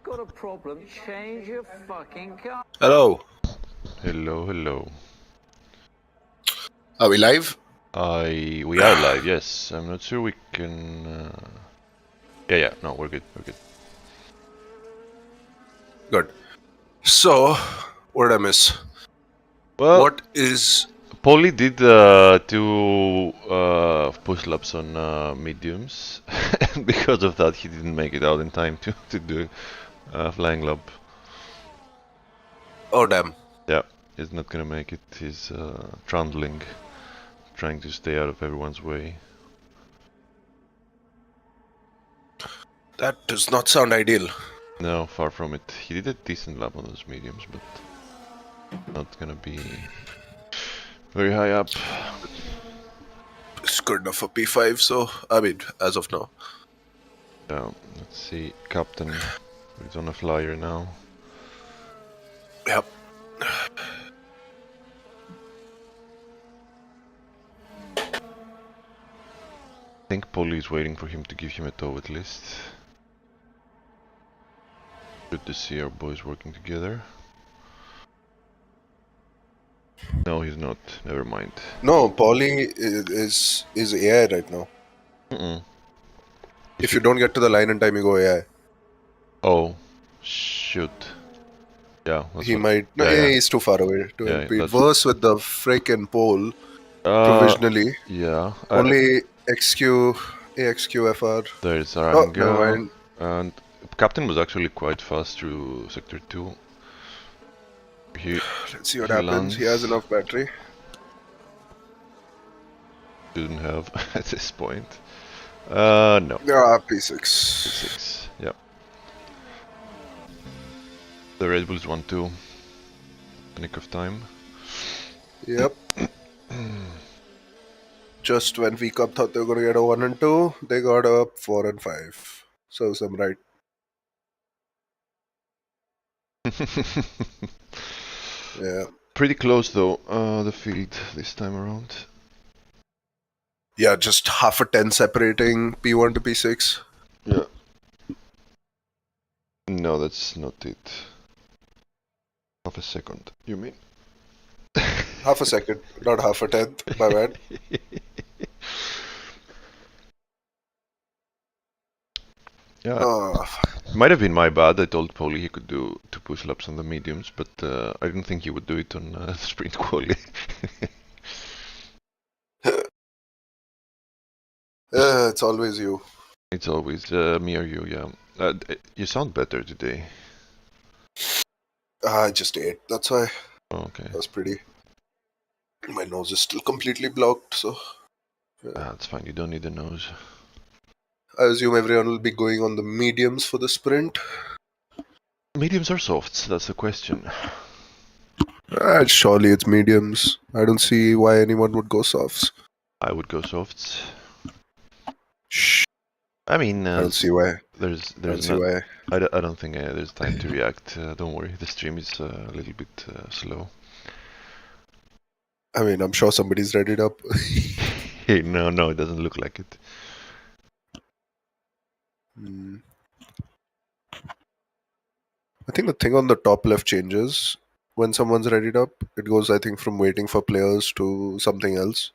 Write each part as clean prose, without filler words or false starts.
Got a problem? Change your fucking car. Hello. Hello. Are we live? We are live, yes. I'm not sure we can... Yeah, no, we're good. Good. So, what did I miss? Well, What is... Polly did two push-ups on mediums, and because of that he didn't make it out in time to do flying lob. Oh, damn. Yeah, he's not gonna make it. He's trundling, trying to stay out of everyone's way. That does not sound ideal. No, far from it. He did a decent lap on those mediums, but not gonna be very high up. It's good enough for P5, so... I mean, as of now. Let's see, Captain is on a flyer now. Yep. I think Polly is waiting for him to give him a tow at least. Good to see our boys working together. No, he's not. Never mind. No, Polly is AI right now. If you don't get to the line in time, you go AI. Oh, shoot. Yeah, He might... No, he's too far away to impede. Worse with the frickin' pole, provisionally. Yeah. Only XQ, AXQFR. There's Oh, Aranga. never mind. And Captain was actually quite fast through Sector 2. Let's see what happens. He has enough battery. Shouldn't have at this point. No. Yeah, P6. P6, yeah. The Red Bulls 1-2. Nick of time. Yep. Just when V Cup thought they were going to get a 1 and 2, they got a 4 and 5. Serves them right. Yeah. Pretty close though, the field this time around. Yeah, just half a 10 separating P1 to P6. Yeah. No, that's not it. Half a second, you mean? Half a second, not half a tenth, my bad. Yeah, might have been my bad. I told Polly he could do 2 push-ups on the mediums, but I didn't think he would do it on sprint quali. It's always you. It's always me or you, yeah. You sound better today. I just ate, that's why. Oh, okay. That's pretty. My nose is still completely blocked, so... Yeah. That's fine, you don't need a nose. I assume everyone will be going on the mediums for the sprint. Mediums or softs? That's the question. Surely it's mediums. I don't see why anyone would go softs. I would go softs. Shh. I mean, I don't see why. There's I don't see why. I don't think there's time to react. Don't worry, the stream is a little bit slow. I mean, I'm sure somebody's read it up. No, it doesn't look like it. I think the thing on the top left changes when someone's readied up. It goes, I think, from waiting for players to something else.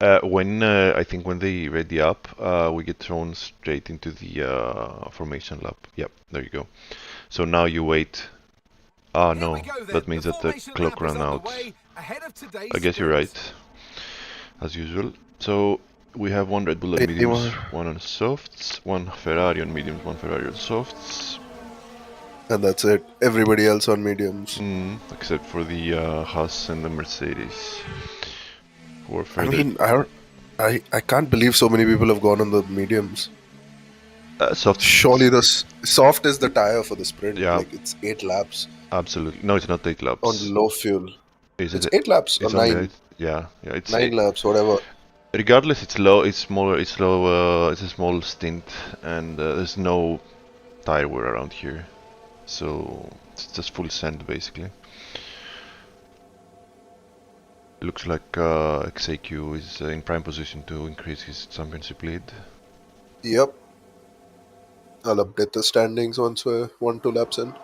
I think when they ready up, we get thrown straight into the formation lab. Yep, there you go. So now you wait. Ah, no, that means that the clock ran out. I guess you're right, as usual. So we have 1 Red Bull on mediums, 1 on softs, 1 Ferrari on mediums, 1 Ferrari on softs. And that's it. Everybody else on mediums. Except for the Haas and the Mercedes. I mean, I can't believe so many people have gone on the mediums. Soft. Surely the soft is the tire for the sprint. Yeah. Like it's 8 laps. Absolutely. No, it's not 8 laps. On low fuel. It's 8 laps or 9. Yeah, it's 9 laps, whatever. Regardless, it's low. It's smaller. It's low. It's a small stint, and there's no tire wear around here, so it's just full send basically. Looks like XAQ is in prime position to increase his championship lead. Yep. I'll update the standings once we're 1-2 laps in.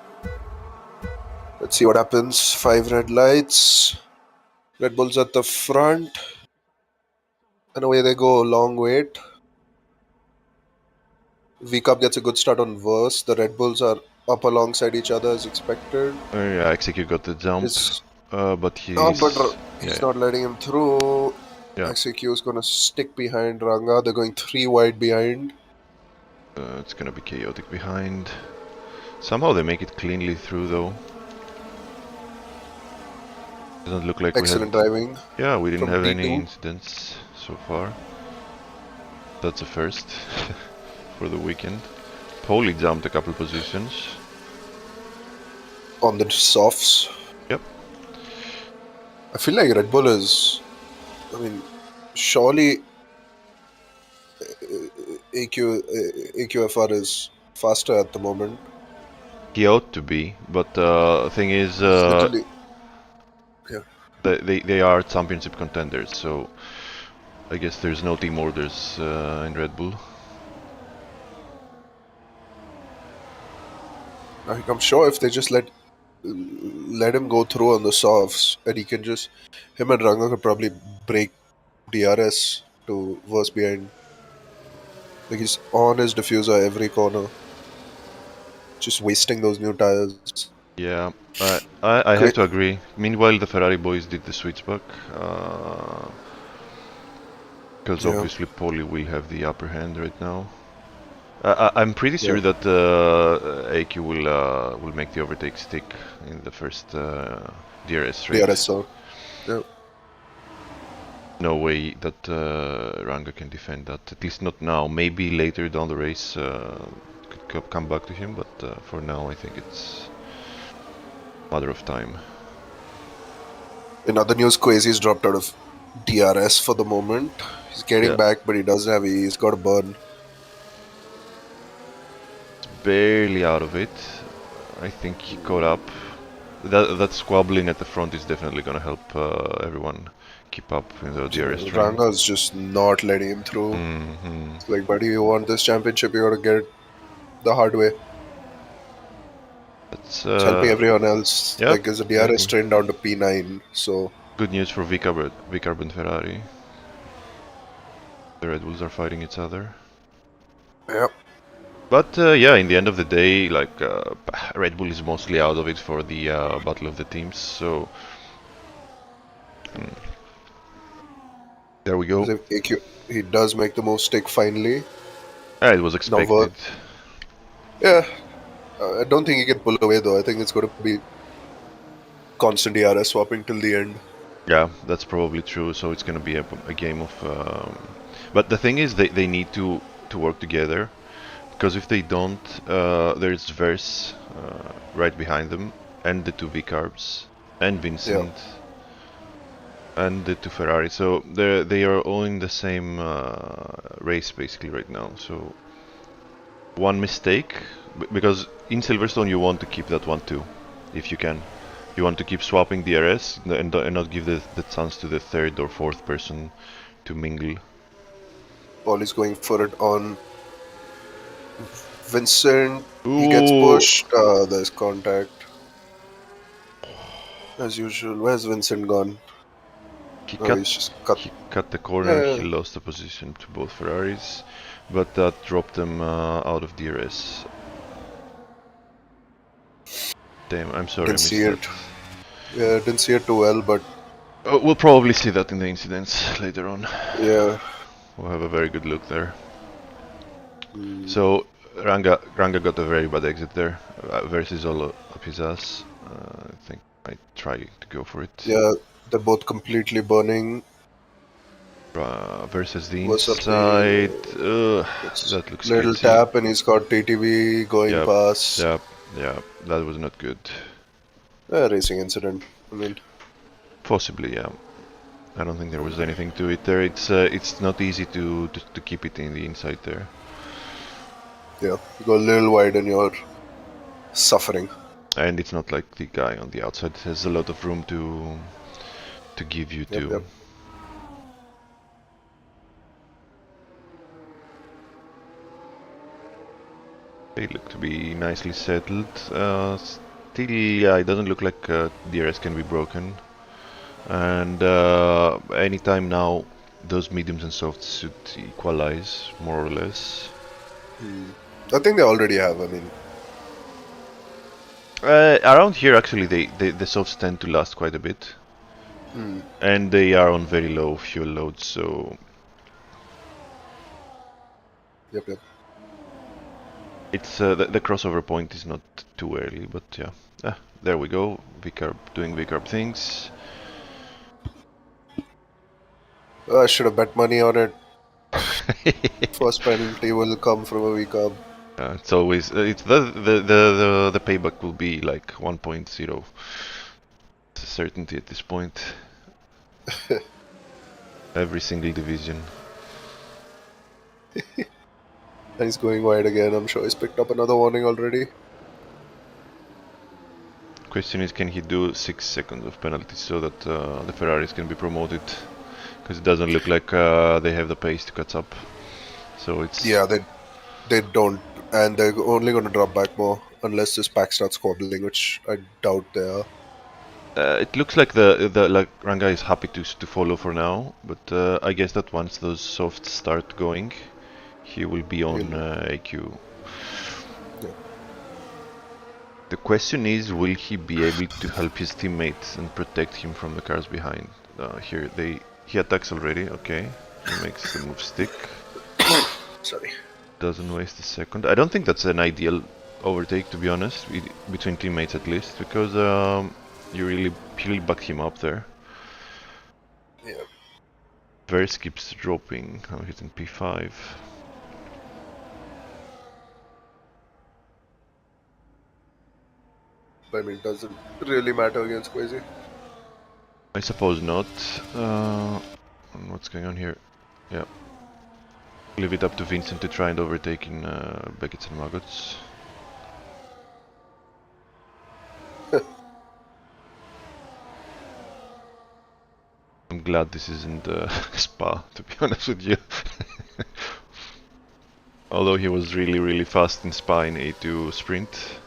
Let's see what happens. 5 red lights. Red Bull's at the front. And away they go. Long wait. V-Cup gets a good start on Verse. The Red Bulls are up alongside each other as expected. Yeah, Execute got the jump, but He's not letting him through. Yeah. XAQ is going to stick behind Ranga. They're going 3 wide behind. It's gonna be chaotic behind. Somehow they make it cleanly through though. Doesn't look like Excellent driving. Yeah, we didn't from have D2. any incidents so far. That's a first for the weekend. Poli jumped a couple positions. On the softs. Yep. I feel like Red Bull is... I mean, surely AQFR is faster at the moment. He ought to be, but the thing is, literally, they are championship contenders, so I guess there's no team orders in Red Bull. I'm sure if they just let him go through on the softs, and he can just... Him and Ranga could probably break DRS to Verse behind. Like he's on his diffuser every corner. Just wasting those new tires. Yeah, I have to agree. Meanwhile, the Ferrari boys did the switchback. Because obviously Poli will have the upper hand right now. I'm pretty sure that AQ will make the overtake stick in the first DRS race. DRS, so yeah. No way that Ranga can defend that. At least not now. Maybe later down the race could come back to him, but for now I think it's a matter of time. In other news, Quasi's dropped out of DRS for the moment. He's getting back, but he doesn't have. He's got a burn. Barely out of it. I think he caught up. That squabbling at the front is definitely gonna help everyone keep up in the DRS train. Ranga's just not letting him through. It's like, buddy, you want this championship, you gotta get it the hard way. It's helping everyone else. Yep, like, there's a DRS train down to P9, so... Good news for V-Carb and Ferrari. The Red Bulls are fighting each other. Yep. But yeah, in the end of the day, like Red Bull is mostly out of it for the battle of the teams. So there we go. He does make the mistake finally. Yeah, it was expected. Yeah, I don't think he can pull away though. I think it's going to be constant DRS swapping till the end. Yeah, that's probably true. So it's going to be a game of. But the thing is, they need to work together. Because if they don't, there's Verse right behind them, and the 2 V-Carbs, and Vincent, and the 2 Ferrari. So they are all in the same race basically right now. So one mistake, because in Silverstone you want to keep that one too, if you can. You want to keep swapping DRS and not give the chance to the 3rd or 4th person to mingle. Paul is going for it on Vincent. He gets pushed. There's contact. As usual. Where's Vincent gone? He he's cut the corner. He lost the position to both Ferraris, but that dropped them out of DRS. Damn, I'm sorry. Didn't see it. Yeah, didn't see it too well, but we'll probably see that in the incidents later on. Yeah. We'll have a very good look there. So Ranga got a very bad exit there. Verse is all up his ass. I think I try to go for it. Yeah, they're both completely burning. Versus the inside. That looks little sketchy. Tap and he's got TTV going past. Yeah, that was not good. Racing incident. I mean, possibly, yeah. I don't think there was anything to it there. It's not easy to keep it in the inside there. Yeah, you go a little wide and you're suffering. And it's not like the guy on the outside has a lot of room to give you to. Yep. They look to be nicely settled. Still, yeah, it doesn't look like DRS can be broken. And anytime now, those mediums and softs should equalize, more or less. I think they already have. I mean, Around here, actually, the softs tend to last quite a bit. And they are on very low fuel loads, so... yep. It's the crossover point is not too early, but yeah. There we go. VCARB doing VCARB things. I should have bet money on it. First penalty will come from a weak arm. It's always it's the payback will be like 1.0. It's a certainty at this point. Every single division. And he's going wide again. I'm sure he's picked up another warning already. Question is, can he do 6 seconds of penalty so that the Ferraris can be promoted? Because it doesn't look like they have the pace to catch up. So it's... Yeah, they don't. And they're only going to drop back more unless this pack starts squabbling, which I doubt they are. It looks like the Ranga is happy to follow for now, but I guess that once those softs start going, he will be on AQ. Yeah. The question is, will he be able to help his teammates and protect him from the cars behind? Here he attacks already. Okay, he makes the move stick. Sorry. Doesn't waste a second. I don't think that's an ideal overtake, to be honest, between teammates at least, because you really backed him up there. Yeah. Vers keeps dropping. I'm hitting P5. I mean, it doesn't really matter against Quasi. I suppose not. What's going on here? Yeah. Leave it up to Vincent to try and overtake in Beckett's and Maggots. I'm glad this isn't Spa, to be honest with you. Although he was really fast in Spa in A2 sprint.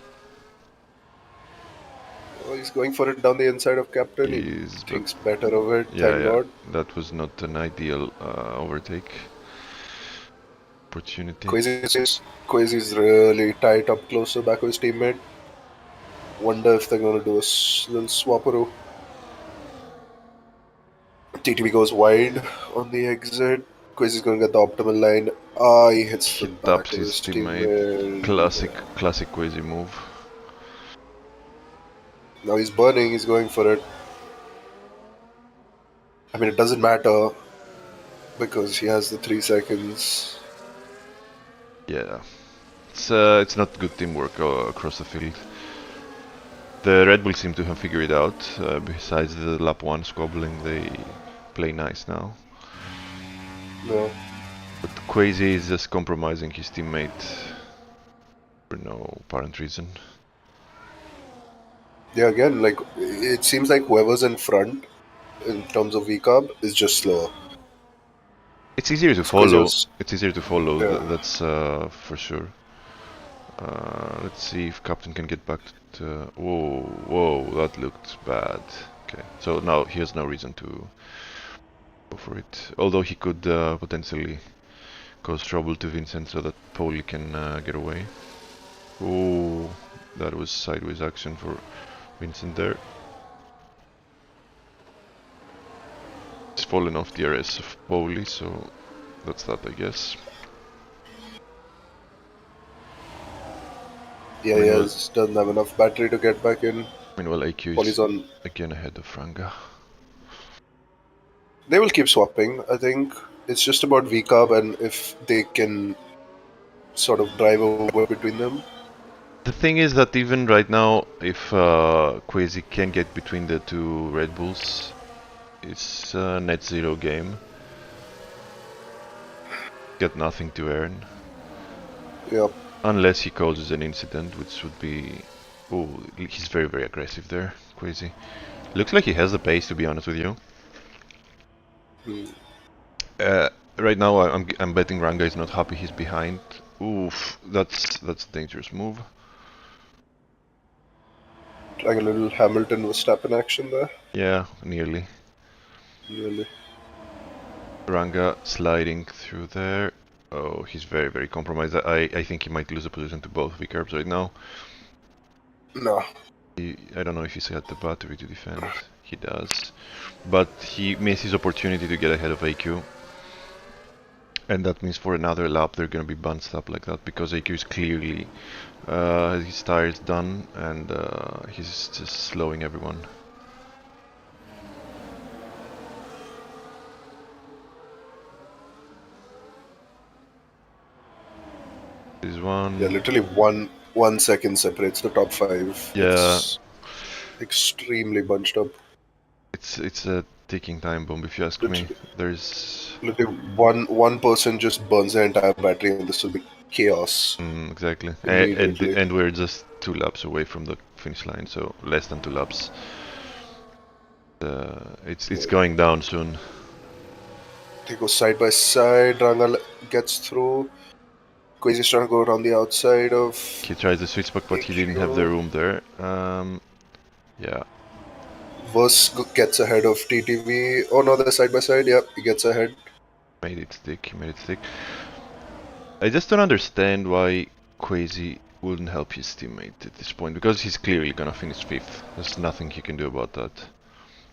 Oh, he's going for it down the inside of Captain. He thinks better of it, thank God. That was not an ideal overtake opportunity. Quasi's really tight up closer back with his teammate. Wonder if they're going to do a little swapperoo. TTB goes wide on the exit. Quasi's going to get the optimal line. He hits the back of his teammate. Classic Quasi move. Now he's burning, he's going for it. I mean, it doesn't matter because he has the 3 seconds. Yeah, it's not good teamwork across the field. The Red Bull seem to have figured it out. Besides the lap 1 squabbling, they play nice now. No. But Quasi is just compromising his teammate for no apparent reason. Yeah, again, like, it seems like whoever's in front in terms of VCARB is just slower. It's easier to follow. It's easier to follow. Yeah. That's for sure. Let's see if Captain can get back to... Whoa, that looked bad. Okay, so now he has no reason to go for it. Although he could potentially cause trouble to Vincent so that Poli can get away. Oh, that was sideways action for Vincent there. He's fallen off DRS of Poli, so that's that, I guess. Yeah, he doesn't have enough battery to get back in. Meanwhile, AQ is again ahead of Ranga. They will keep swapping, I think. It's just about VCARB and if they can sort of drive over between them. The thing is that even right now, if Quasi can get between the two Red Bulls, it's a net zero game. Get nothing to earn. Yep. Unless he causes an incident, which would be... Oh, he's very aggressive there, Quasi. Looks like he has the pace, to be honest with you. Right now, I'm betting Ranga is not happy he's behind. Oof, that's a dangerous move. Like a little Hamilton Verstappen action there. Yeah, nearly. Really. Ranga sliding through there. Oh, he's very, very compromised. I think he might lose the position to both V-curbs right now. No. I don't know if he's got the battery to defend. He does. But he misses opportunity to get ahead of AQ. And that means for another lap they're gonna be bunched up like that because AQ is clearly his tire's done and he's just slowing everyone. This one. Yeah, literally 1 second separates the top 5. Yeah. It's extremely bunched up. It's a ticking time bomb if you ask me. There's literally one person just burns the entire battery and this will be chaos. Exactly. Immediately. And we're just 2 laps away from the finish line, so less than 2 laps. It's going down soon. They go side by side. Ranga gets through. Quasi's trying to go around the outside of. He tries the sweet spot, but he didn't have the room there. Yeah. Verse gets ahead of TTV. Oh no, they're side by side. Yep, he gets ahead. Made it stick. He made it stick. I just don't understand why Quasi wouldn't help his teammate at this point, because he's clearly gonna finish 5th. There's nothing he can do about that.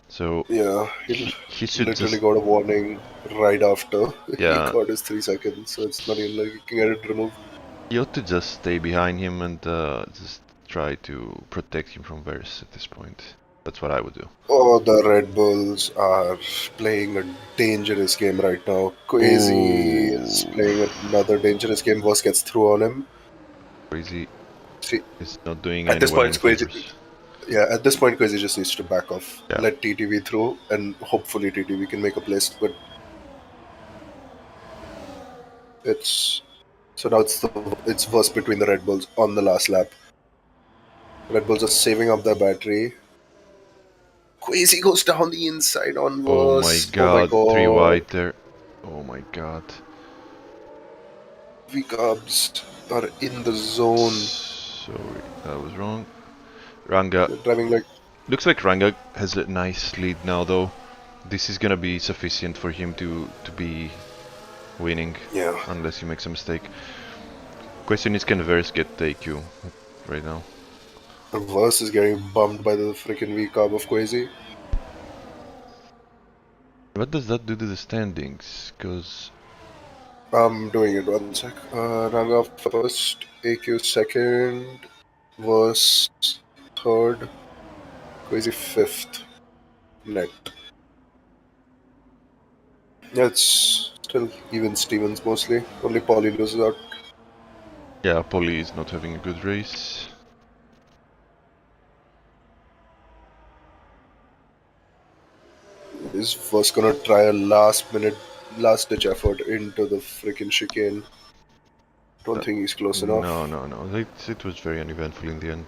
So yeah, he should literally just got a warning right after yeah. he got his 3 seconds, so it's not even like he can get it removed. He ought to just stay behind him and just try to protect him from Verse at this point. That's what I would do. Oh, the Red Bulls are playing a dangerous game right now. Quasi is playing another dangerous game. Verse gets through on him. Crazy See, is not doing at this anyone point, any Quasi, favors. yeah, at this point, Quasi just needs to back off. Yeah. Let TTV through, and hopefully TTV can make a place. But it's so now it's Verse between the Red Bulls on the last lap. Red Bulls are saving up their battery. Quasi goes down the inside on Oh my Verse. god, 3 wide there. Oh my god. V-Cubs are in the zone. Sorry, that was wrong. Ranga. They're driving like. Looks like Ranga has a nice lead now though. This is gonna be sufficient for him to be winning. Yeah. Unless he makes a mistake. Question is, can Verse get the AQ right now? Verse is getting bumped by the freaking V-Cub of Quasi. What does that do to the standings? Because I'm doing it, 1 sec. Ranga first, AQ second, Verse third, Quasi 5th. Net. Yeah, it's still even Stevens mostly. Only Paulie loses out. yeah, Polly is not having a good race. Is Verse gonna try a last ditch effort into the freaking chicane? Don't think he's close enough. No. It was very uneventful in the end.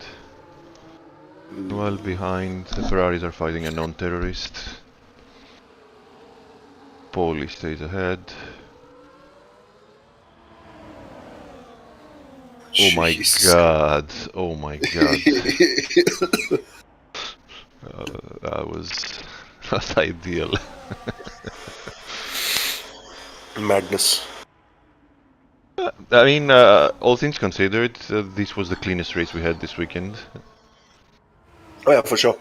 Well, behind, the Ferraris are fighting a non-terrorist. Paulie stays ahead. Oh my god! Oh my god! That was not ideal. Madness. I mean, all things considered, this was the cleanest race we had this weekend. Oh yeah, for sure.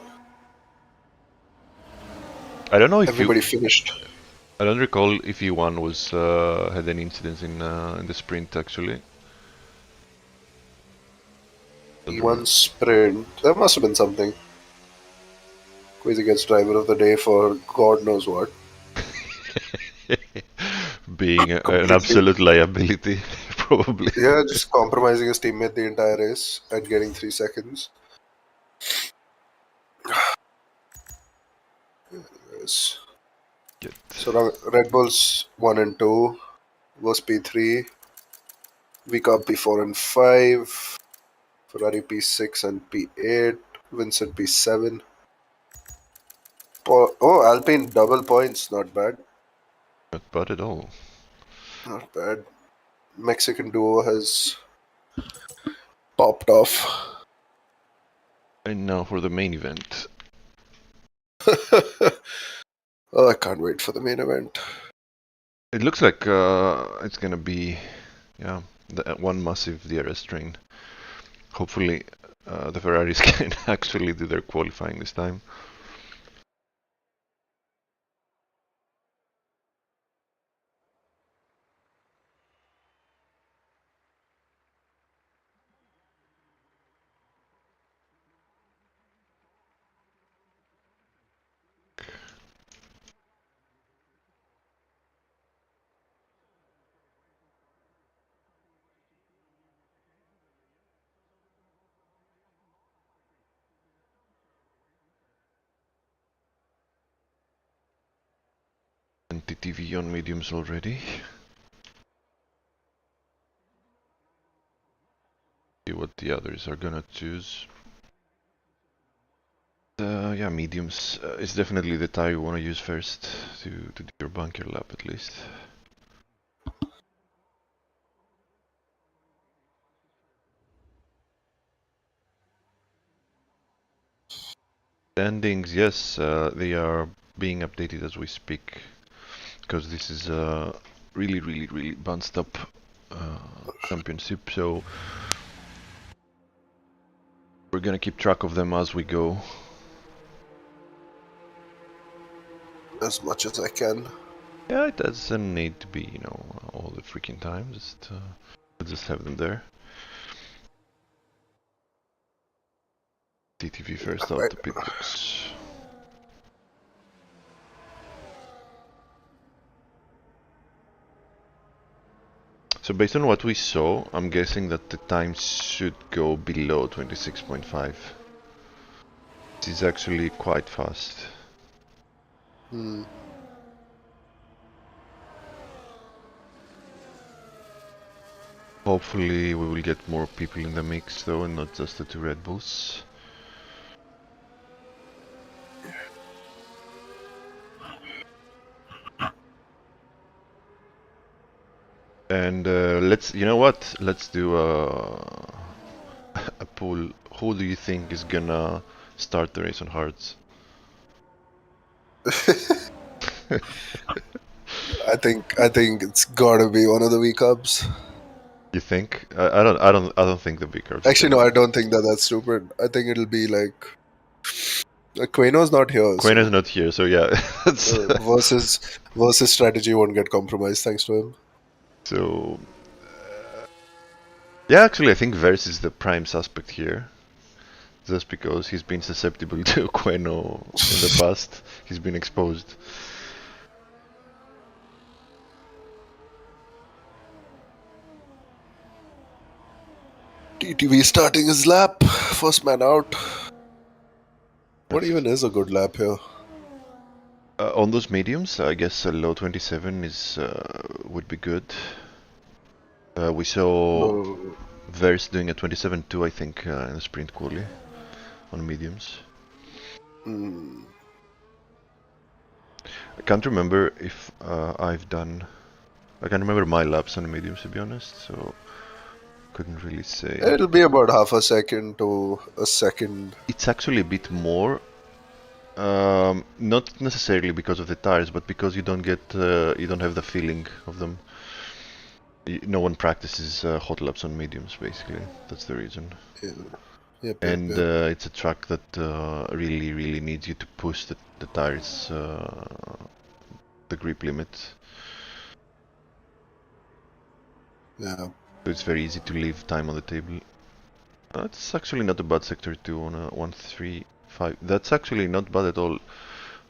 I don't know if everybody finished. I don't recall if E1 was had any incidents in the sprint actually. E1 sprint. There must have been something. Quasi gets driver of the day for God knows what. Being an absolute liability, probably. Yeah, just compromising his teammate the entire race and getting 3 seconds. Yes. So Red Bulls 1 and 2, was P3, V-Cup P4 and 5, Ferrari P6 and P8, Vincent P7. Oh, Alpine double points, not bad. Not bad at all. Not bad. Mexican duo has popped off. And now for the main event. Oh, I can't wait for the main event. It looks like it's gonna be, yeah, one massive DRS train. Hopefully, the Ferraris can actually do their qualifying this time. And TTV on mediums already. See what the others are gonna choose. Yeah, mediums is definitely the tire you want to use first to do your bunker lap at least. Standings, yes, they are being updated as we speak, because this is a really bounced up championship, so we're gonna keep track of them as we go. As much as I can. Yeah, it doesn't need to be, all the freaking time, just have them there. TTV first out the pit box. So based on what we saw, I'm guessing that the time should go below 26.5. This is actually quite fast. Hopefully we will get more people in the mix though, and not just the two Red Bulls. And you know what? Let's do a poll. Who do you think is gonna start the race on hards? I think it's gotta be one of the V Cubs. You think? I don't think the big cars. Actually, no, I don't think that's stupid. I think it'll be like Queno's not here. Queno's not here, so yeah. Versus strategy won't get compromised thanks to him. So yeah, actually, I think Vers is the prime suspect here. Just because he's been susceptible to Queno in the past, he's been exposed. TTV starting his lap, first man out. What even is a good lap here? On those mediums, I guess a low 27 is would be good. We saw Vers doing a 27.2, I think, in the sprint quali on mediums. I can't remember if I've done. I can't remember my laps on mediums, to be honest, so couldn't really say. It'll be about half a second to a second. It's actually a bit more. Not necessarily because of the tires, but because you don't have the feeling of them. No one practices hot laps on mediums, basically. That's the reason. Yeah. Yep, and yep. It's a track that really needs you to push the tires the grip limit. Yeah. So it's very easy to leave time on the table. It's actually not a bad sector 2 on a 135. That's actually not bad at all.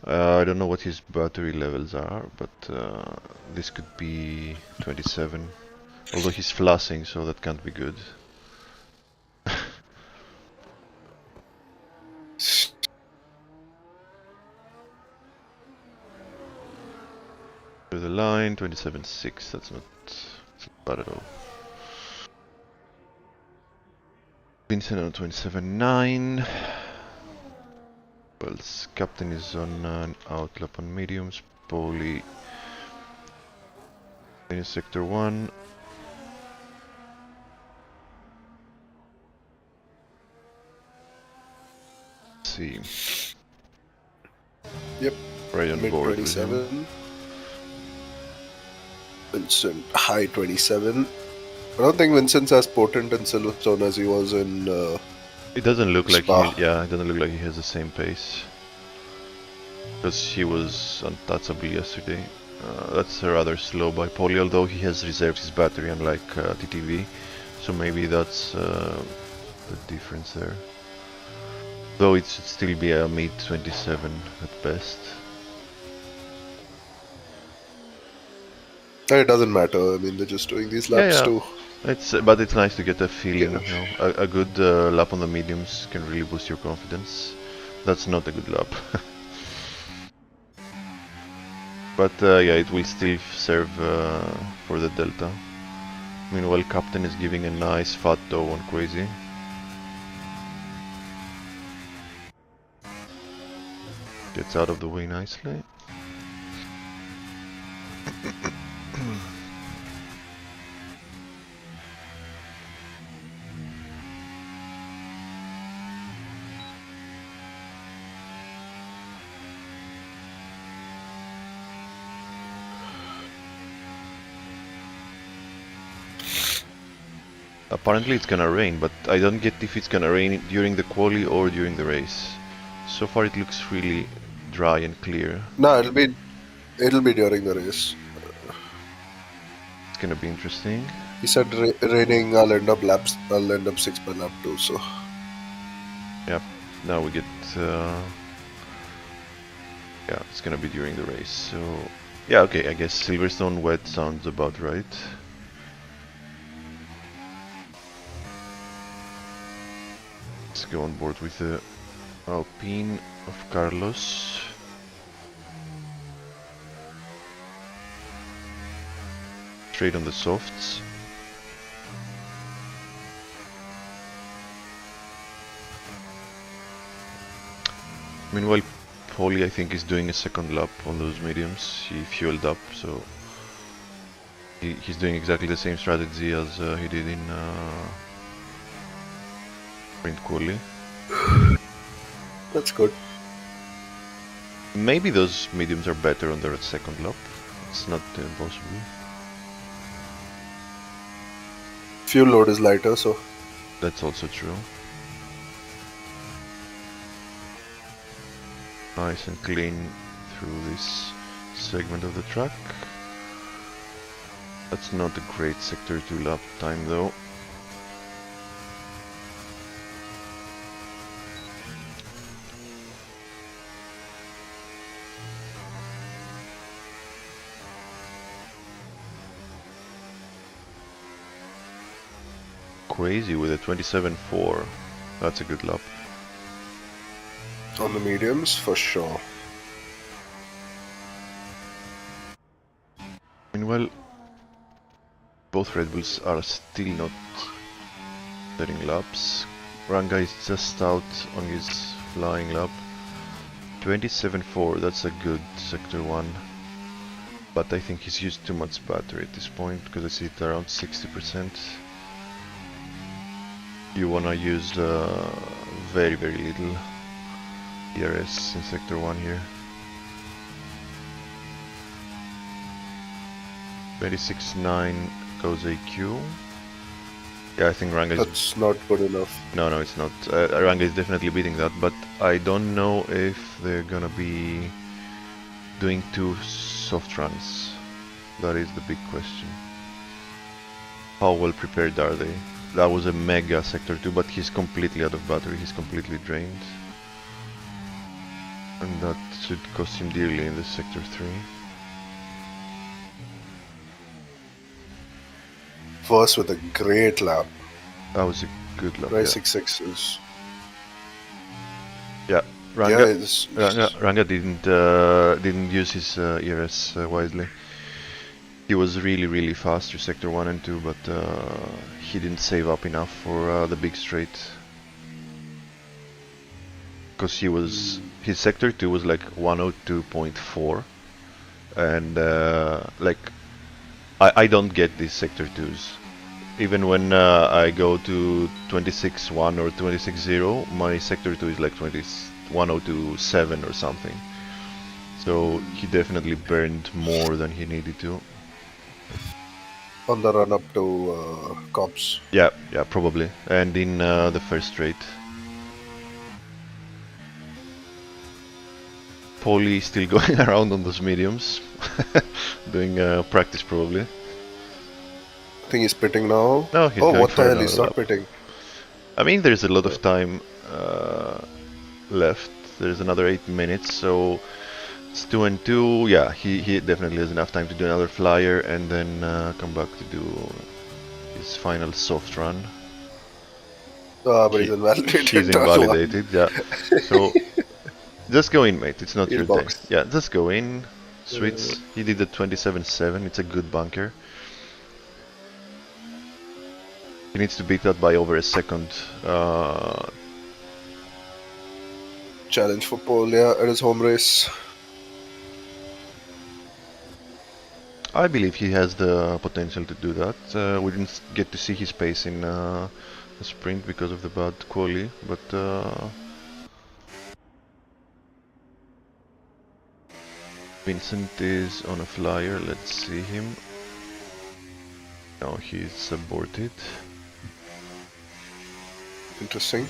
I don't know what his battery levels are, but this could be 27. Although he's flashing, so that can't be good. Through the line, 27.6. That's not bad at all. Vincent on 27.9. Wells captain is on an outlap on mediums. Poli in sector 1. see. Yep. Right on Mid board with him. 27. Vincent, high 27. I don't think Vincent's as potent in Silverstone as he was in It doesn't look like Spa. it doesn't look like he has the same pace. Because he was untouchable yesterday. That's rather slow by Poli, although he has reserved his battery unlike TTV. So maybe that's the difference there. Though it should still be a mid 27 at best. It doesn't matter. I mean, they're just doing these laps too. But it's nice to get a feeling. You know, a good lap on the mediums can really boost your confidence. That's not a good lap. But yeah, it will still serve for the delta. Meanwhile, Captain is giving a nice fat toe on Crazy. Gets out of the way nicely. Apparently it's gonna rain, but I don't get if it's gonna rain during the quali or during the race. So far it looks really dry and clear. No, it'll be during the race. It's gonna be interesting. He said raining. I'll end up 6 per lap too. So. Yep. Now we get. Yeah, it's gonna be during the race. So yeah, okay. I guess Silverstone wet sounds about right. Let's go on board with the Alpine of Carlos. Straight on the softs. Meanwhile, Poli I think is doing a second lap on those mediums. He fueled up, so he's doing exactly the same strategy as he did in sprint quali. That's good. Maybe those mediums are better on their second lap. It's not impossible. Fuel load is lighter, so. That's also true. Nice and clean through this segment of the track. That's not a great sector 2 lap time though. Crazy with a 27.4. That's a good lap. On the mediums, for sure. Meanwhile, both Red Bulls are still not setting laps. Ranga is just out on his flying lap. 27.4, that's a good sector 1. But I think he's used too much battery at this point, because I see it around 60%. You wanna use very little ERS in sector 1 here. 26.9 goes AQ. Yeah, I think Ranga is... That's not good enough. No, it's not. Ranga is definitely beating that, but I don't know if they're gonna be doing 2 soft runs. That is the big question. How well prepared are they? That was a mega sector 2, but he's completely out of battery, he's completely drained. And that should cost him dearly in this sector 3. First with a great lap. That was a good lap. Racing 6s. Yeah, Ranga, yeah, Ranga didn't use his ERS wisely. He was really fast through sector 1 and 2, but he didn't save up enough for the big straight. Because his sector 2 was like 102.4, and like I don't get these sector 2s. Even when I go to 26.1 or 26.0, my sector 2 is like 102.7 or something. So he definitely burned more than he needed to. On the run up to Cops. Yeah, probably. And in the first straight. Paulie still going around on those mediums, doing practice probably. I think he's pitting now. No, he's oh, going what for the hell? He's another not lap. pitting. I mean, there's a lot of time left. There's another 8 minutes, so it's 2 and 2. Yeah, he definitely has enough time to do another flyer and then come back to do his final soft run. But he's invalidated. He's invalidated, yeah. So just go in, mate. It's not your day. Yeah, just go in. Sweets. He did the 27.7. It's a good bunker. He needs to beat that by over a second. Challenge for Polia at his home race. I believe he has the potential to do that. We didn't get to see his pace in the sprint because of the bad quali, but Vincent is on a flyer. Let's see him. No, he's aborted. Interesting.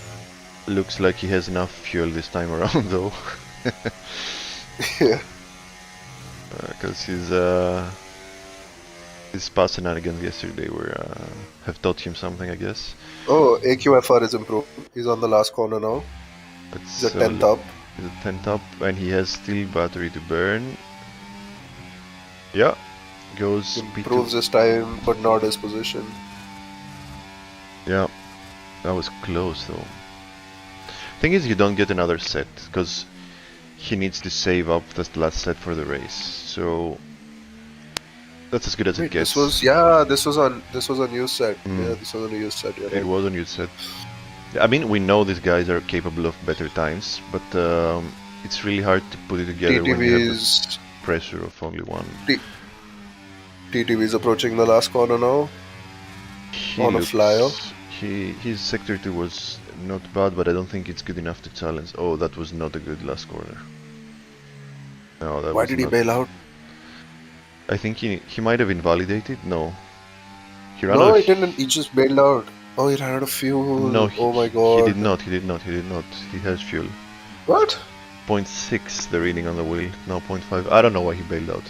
Looks like he has enough fuel this time around, though. Yeah. Because his past shenanigans yesterday were have taught him something, I guess. Oh, AQFR is improved. He's on the last corner now. He's at 10th up. He's at 10th up, and he has still battery to burn. Yeah, goes improves his time, but not his position. Yeah, that was close though. Thing is, you don't get another set because he needs to save up the last set for the race. So that's as good as it gets. This was a new set. Yeah, this was a new set. Yeah, it was a new set. I mean, we know these guys are capable of better times, but it's really hard to put it together when you have the pressure of only one. TTV is approaching the last corner now. On a flyer. His sector 2 was not bad, but I don't think it's good enough to challenge. Oh, that was not a good last corner. No, that Why did he bail out? I think he might have invalidated. No. He didn't. He just bailed out. Oh, he ran out of fuel. No, oh my god. He did not. He has fuel. What? 0.6 the reading on the wheel. No, 0.5. I don't know why he bailed out.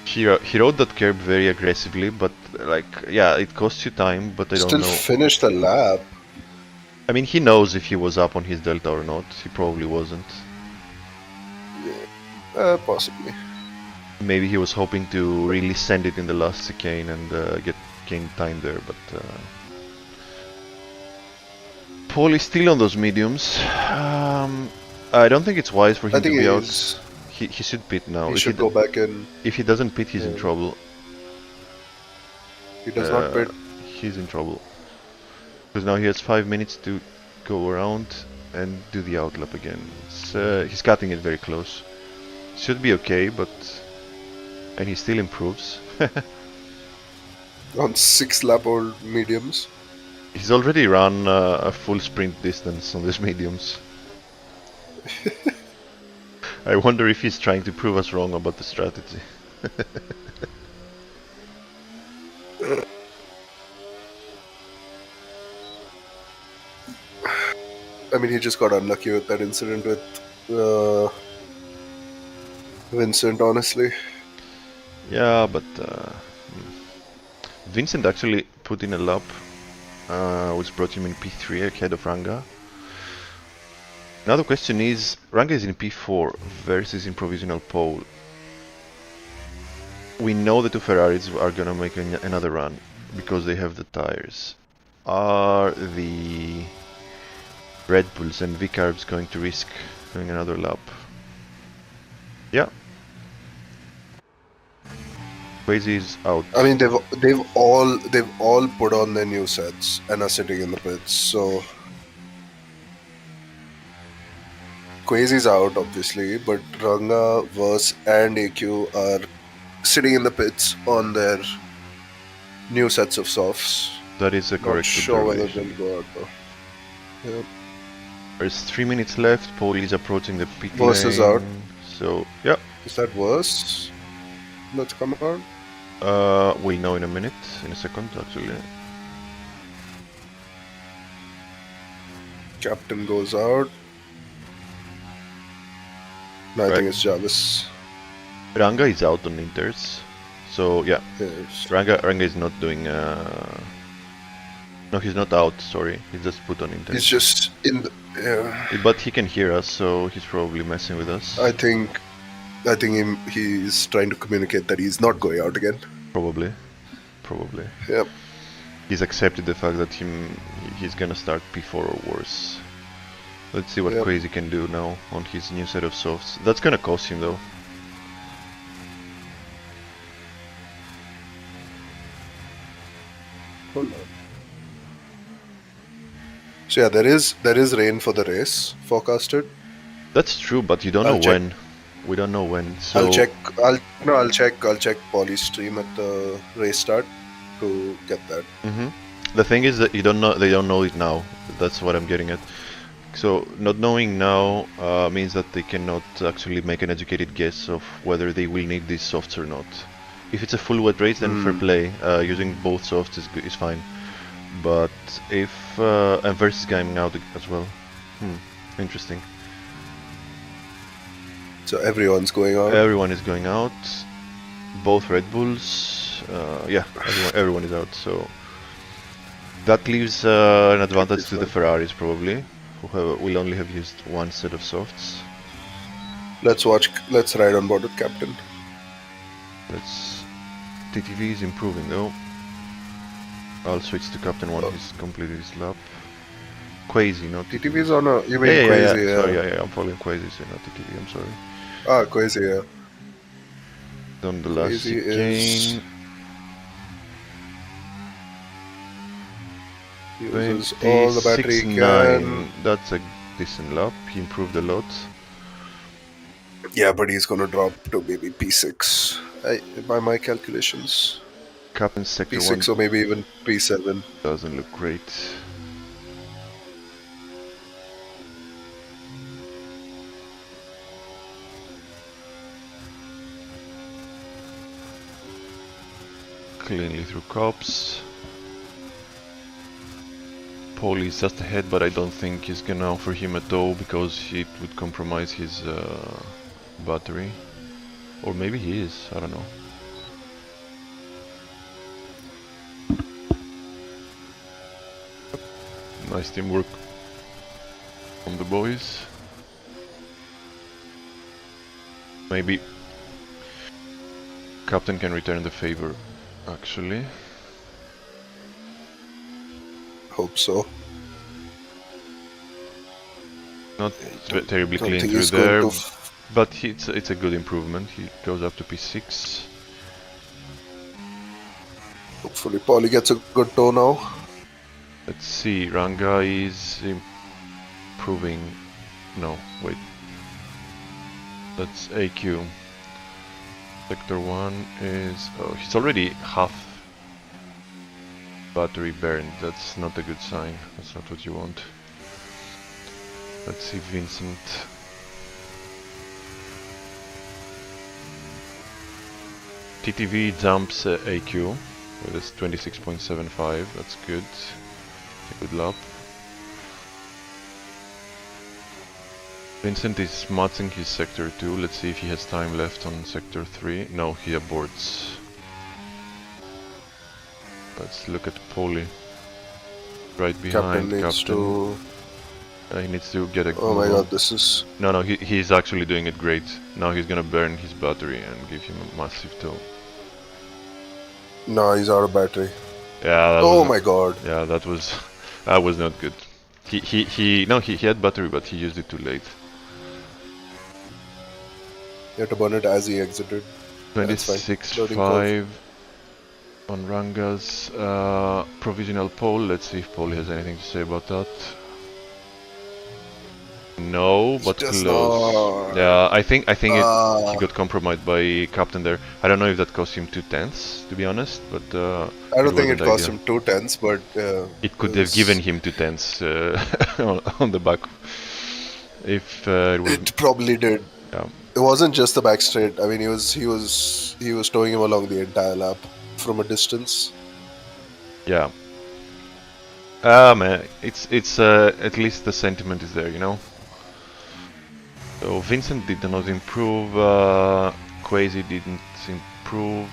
He rode that curb very aggressively, but like, yeah, it costs you time, but I don't know. Still finished the lap. I mean, he knows if he was up on his delta or not. He probably wasn't. Yeah, possibly. Maybe he was hoping to really send it in the last chicane and gain time there, but Paul is still on those mediums. I don't think it's wise for him to be out. He should pit now. He should go back in. If he doesn't pit, he's in trouble. He does not pit. He's in trouble. Because now he has 5 minutes to go around and do the outlap again. He's cutting it very close. Should be okay, but... And he still improves. On 6 lap old mediums. He's already run a full sprint distance on these mediums. I wonder if he's trying to prove us wrong about the strategy. I mean, he just got unlucky with that incident with Vincent, honestly. Yeah, but Vincent actually put in a lap which brought him in P3 ahead of Ranga. Now the question is, Ranga is in P4 versus in provisional pole. We know the two Ferraris are gonna make another run because they have the tires. Are the Red Bulls and V-Carbs going to risk doing another lap? Yeah. Quasi is out. I mean, they've all put on their new sets and are sitting in the pits. So Quasi's out, obviously, but Ranga, Verse, and AQ are sitting in the pits on their new sets of softs. That is a correct observation. Not sure whether they'll go out though. Yeah. There's 3 minutes left. Paul is approaching the pit Verse is lane. out. So, yeah. Is that worse? Let's come out. We'll know in a minute, in a second actually. Captain goes out. No, I Right. think it's Jarvis. Ranga is out on Inters. So, yeah. Yes. Ranga is not doing... No, he's not out, sorry. He's just put on Inters. He's just in the... Yeah. But he can hear us, so he's probably messing with us. I think he's trying to communicate that he's not going out again. Probably. Yep. He's accepted the fact that he's gonna start P4 or worse. Let's see what Yep. Crazy can do now on his new set of softs. That's gonna cost him though. Hold on. So yeah, there is rain for the race forecasted. That's true, but you don't I'll know check. when. We don't know when. So I'll check. I'll check Polly's stream at the race start to get that. The thing is that they don't know it now. That's what I'm getting at. So not knowing now means that they cannot actually make an educated guess of whether they will need these softs or not. If it's a full wet race, then fair play. Using both softs is fine. But if and versus going out as well, interesting. So everyone's going out. Everyone is going out. Both Red Bulls. Yeah, everyone is out. So that leaves an advantage to the Ferraris probably, who will only have used one set of softs. Let's ride on board with Captain. TTV is improving though. I'll switch to Captain once he's completed his lap. Quasi, not TTV is on a. You mean yeah, Quasi? yeah. Sorry, yeah, I'm following Quasi, so not TTV. I'm sorry. Ah, Quasi, yeah. On the last Quasi is. chicane. Uses all the battery he can. That's a decent lap. He improved a lot. Yeah, but he's gonna drop to maybe P6 by my calculations. Captain sector P6 1 or maybe even P7. doesn't look great. Cleanly through cops. Paul is just ahead, but I don't think he's gonna offer him a tow because it would compromise his battery. Or maybe he is, I don't know. Nice teamwork from the boys. Maybe Captain can return the favor, actually. Hope so. Not terribly Don't clean think through he's going there, to but it's a good improvement. He goes up to P6. Hopefully Polly gets a good tow now. Let's see, Ranga is improving. No, wait. That's AQ. Sector 1 is... Oh, he's already half battery burned. That's not a good sign. That's not what you want. Let's see, Vincent. TTV jumps AQ with a 26.75. That's good. A good lap. Vincent is matching his sector 2. Let's see if he has time left on sector 3. No, he aborts. Let's look at Polly. Right behind Captain needs to... he needs to get a... Oh my god, this is... No, he's actually doing it great. Now he's gonna burn his battery and give him a massive tow. No, he's out of battery. Yeah. Oh my god. Yeah, that was not good. He had battery, but he used it too late. He had to burn it as he exited. 26.5 on Ranga's provisional poll. Let's see if Paul has anything to say about that. No, He but does close. not. Yeah, I think he Uh, got compromised by captain there. I don't know if that cost him 2/10, to be honest, but I it don't think wasn't it cost ideal. him 2/10, but It it could have given was. him 2/10 on the back if it was. It probably did. Yeah, It wasn't just the back straight. I mean, he was towing him along the entire lap from a distance. yeah. Ah man, it's at least the sentiment is there, you know. So Vincent did not improve. Quasi didn't improve.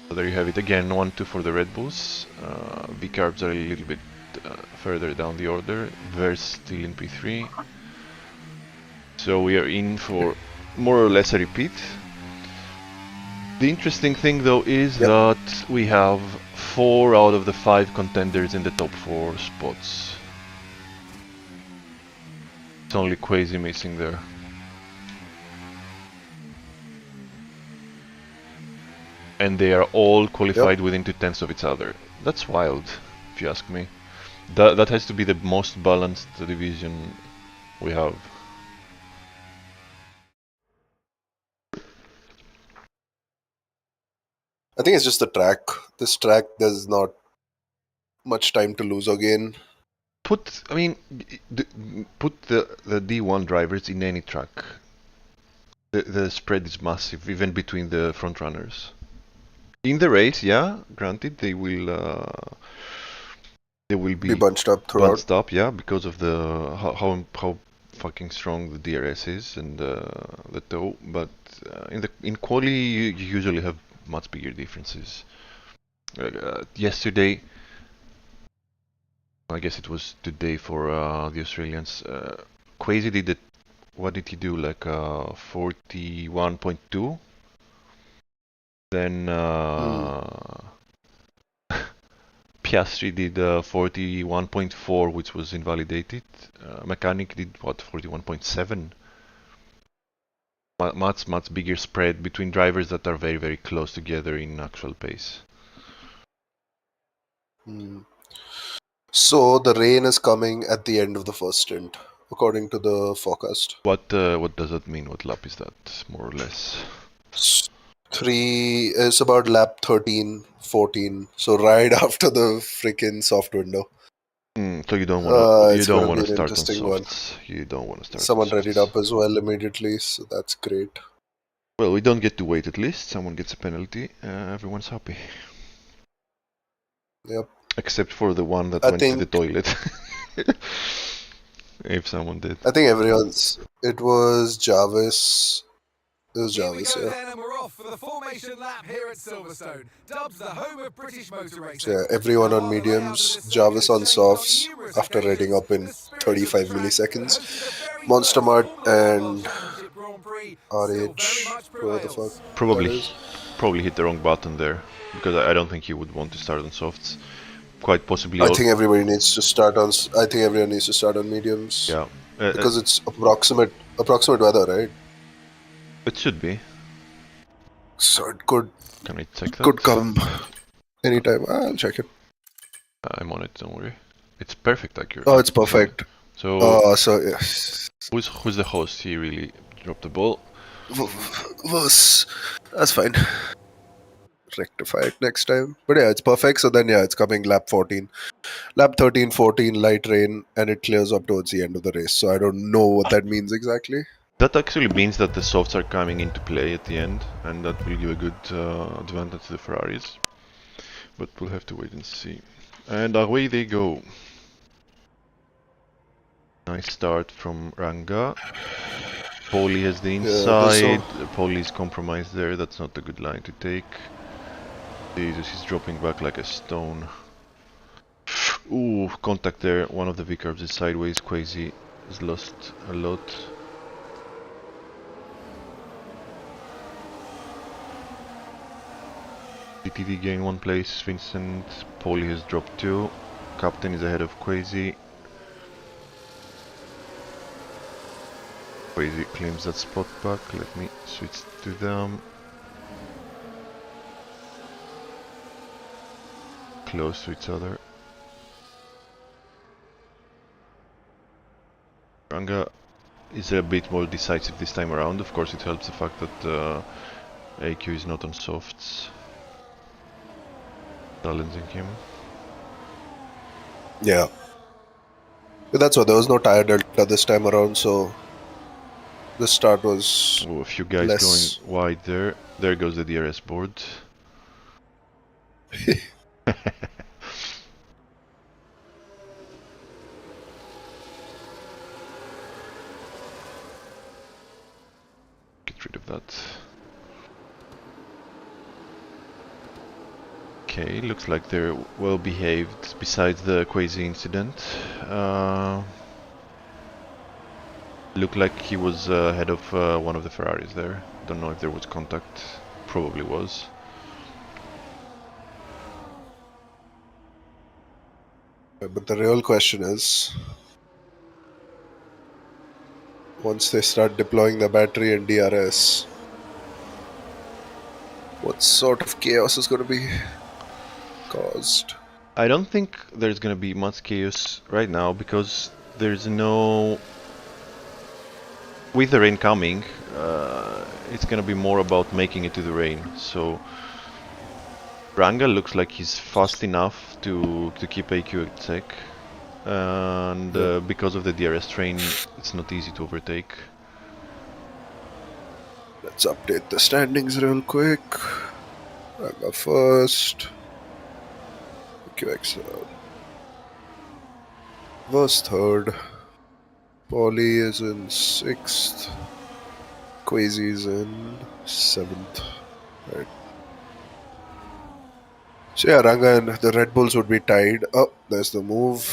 So there you have it again, 1-2 for the Red Bulls. V-Carbs are a little bit further down the order. Verse still in P3. So we are in for more or less a repeat. The interesting thing though is Yep. that we have 4 out of the 5 contenders in the top 4 spots. It's only Quasi missing there. And they are all qualified Yep. within 2/10 of each other. That's wild, if you ask me. That has to be the most balanced division we have. I think it's just the track. This track, there's not much time to lose again. Put the D1 drivers in any track. The spread is massive, even between the front runners. In the race, yeah, granted, they will Be be bunched up throughout. bunched up, yeah, because of the how fucking strong the DRS is and the tow. But in quali, you usually have much bigger differences. Yesterday, I guess it was today for the Australians. Quasi did it. What did he do? Like 41.2. Then Piastri did 41.4, which was invalidated. Mechanic did what? 41.7. Much bigger spread between drivers that are very very close together in actual pace. So the rain is coming at the end of the first stint, according to the forecast. What does that mean? What lap is that, more or less? Three is about lap 13, 14. So right after the freaking soft window. So you don't It's going to be wanna an start on interesting one. softs. You don't wanna start on Someone read it softs. up as well immediately, so that's great. Well, we don't get to wait at least. Someone gets a penalty. Everyone's happy. Yep. Except for the one that I went to the think toilet. If someone did. I think everyone's. It was Jarvis. It was Here we Jarvis, go yeah. then, and we're off for the formation lap here at Silverstone. Dubbed the home of British motor So racing. yeah, everyone Now, on while the layout of mediums, this Jarvis circuit on has changed on softs numerous after reading occasions, up in the spirit of the 35 track that milliseconds. hosted the very Monster first Mart Formula One World and Championship Grand Prix still very RH, much whoever the fuck prevails. that Probably is. hit the wrong button there, because I don't think he would want to start on softs. Quite possibly. I think everybody needs to start on. I think everyone needs to start on mediums. Yeah. Because it's approximate weather, right? It should be. So it could Can I check that? come anytime. I'll check it. I'm on it. Don't worry. It's perfect accurate. Oh, it's perfect. So So yes. who's the host? He really dropped the ball. That's fine. Rectify it next time. But yeah, it's perfect. So then yeah, it's coming lap 14. Lap 13, 14, light rain, and it clears up towards the end of the race. So I don't know what that means exactly. That actually means that the softs are coming into play at the end, and that will give a good advantage to the Ferraris. But we'll have to wait and see. And away they go. Nice start from Ranga. Poli has the inside. Poli is compromised there. That's not a good line to take. Jesus, he's dropping back like a stone. Ooh, contact there. One of the V-Carbs is sideways. Quasi has lost a lot. DTD gain 1 place. Vincent. Poli has dropped 2. Captain is ahead of Quasi. Quasi claims that spot back. Let me switch to them. Close to each other. Ranga is a bit more decisive this time around. Of course, it helps the fact that AQ is not on softs, challenging him. Yeah. But that's what, there was no tire delta this time around, so the start was Oh, a few guys less. going wide there. There goes the DRS board. Get rid of that. Okay, looks like they're well behaved besides the crazy incident. Looked like he was ahead of one of the Ferraris there. Don't know if there was contact. Probably was. But the real question is, once they start deploying the battery and DRS, what sort of chaos is going to be caused? I don't think there's gonna be much chaos right now because there's no... With the rain coming, it's gonna be more about making it to the rain. So Ranga looks like he's fast enough to keep AQ at sec, and because of the DRS train, it's not easy to overtake. Let's update the standings real quick. Ranga first. QXL was third. Polly is in 6th. Quasi is in 7th. Right. So yeah, Ranga and the Red Bulls would be tied. Oh, there's the move.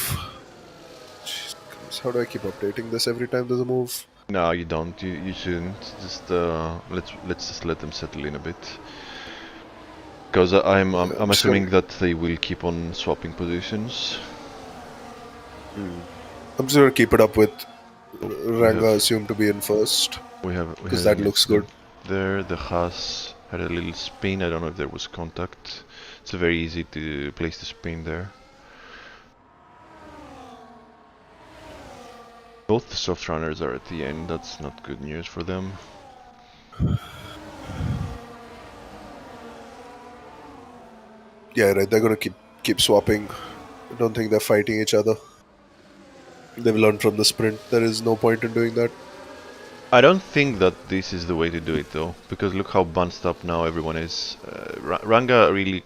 Jesus Christ, how do I keep updating this every time there's a move? No, you don't. You shouldn't. Just let's just let them settle in a bit. Because I'm assuming that they will keep on swapping positions. I'm just gonna keep it up with Ranga assumed to be in first. Because that looks good. There, the Haas had a little spin. I don't know if there was contact. It's very easy to place the spin there. Both soft runners are at the end. That's not good news for them. Yeah, right. They're gonna keep swapping. I don't think they're fighting each other. They've learned from the sprint. There is no point in doing that. I don't think that this is the way to do it though, because look how bunched up now everyone is. Ranga really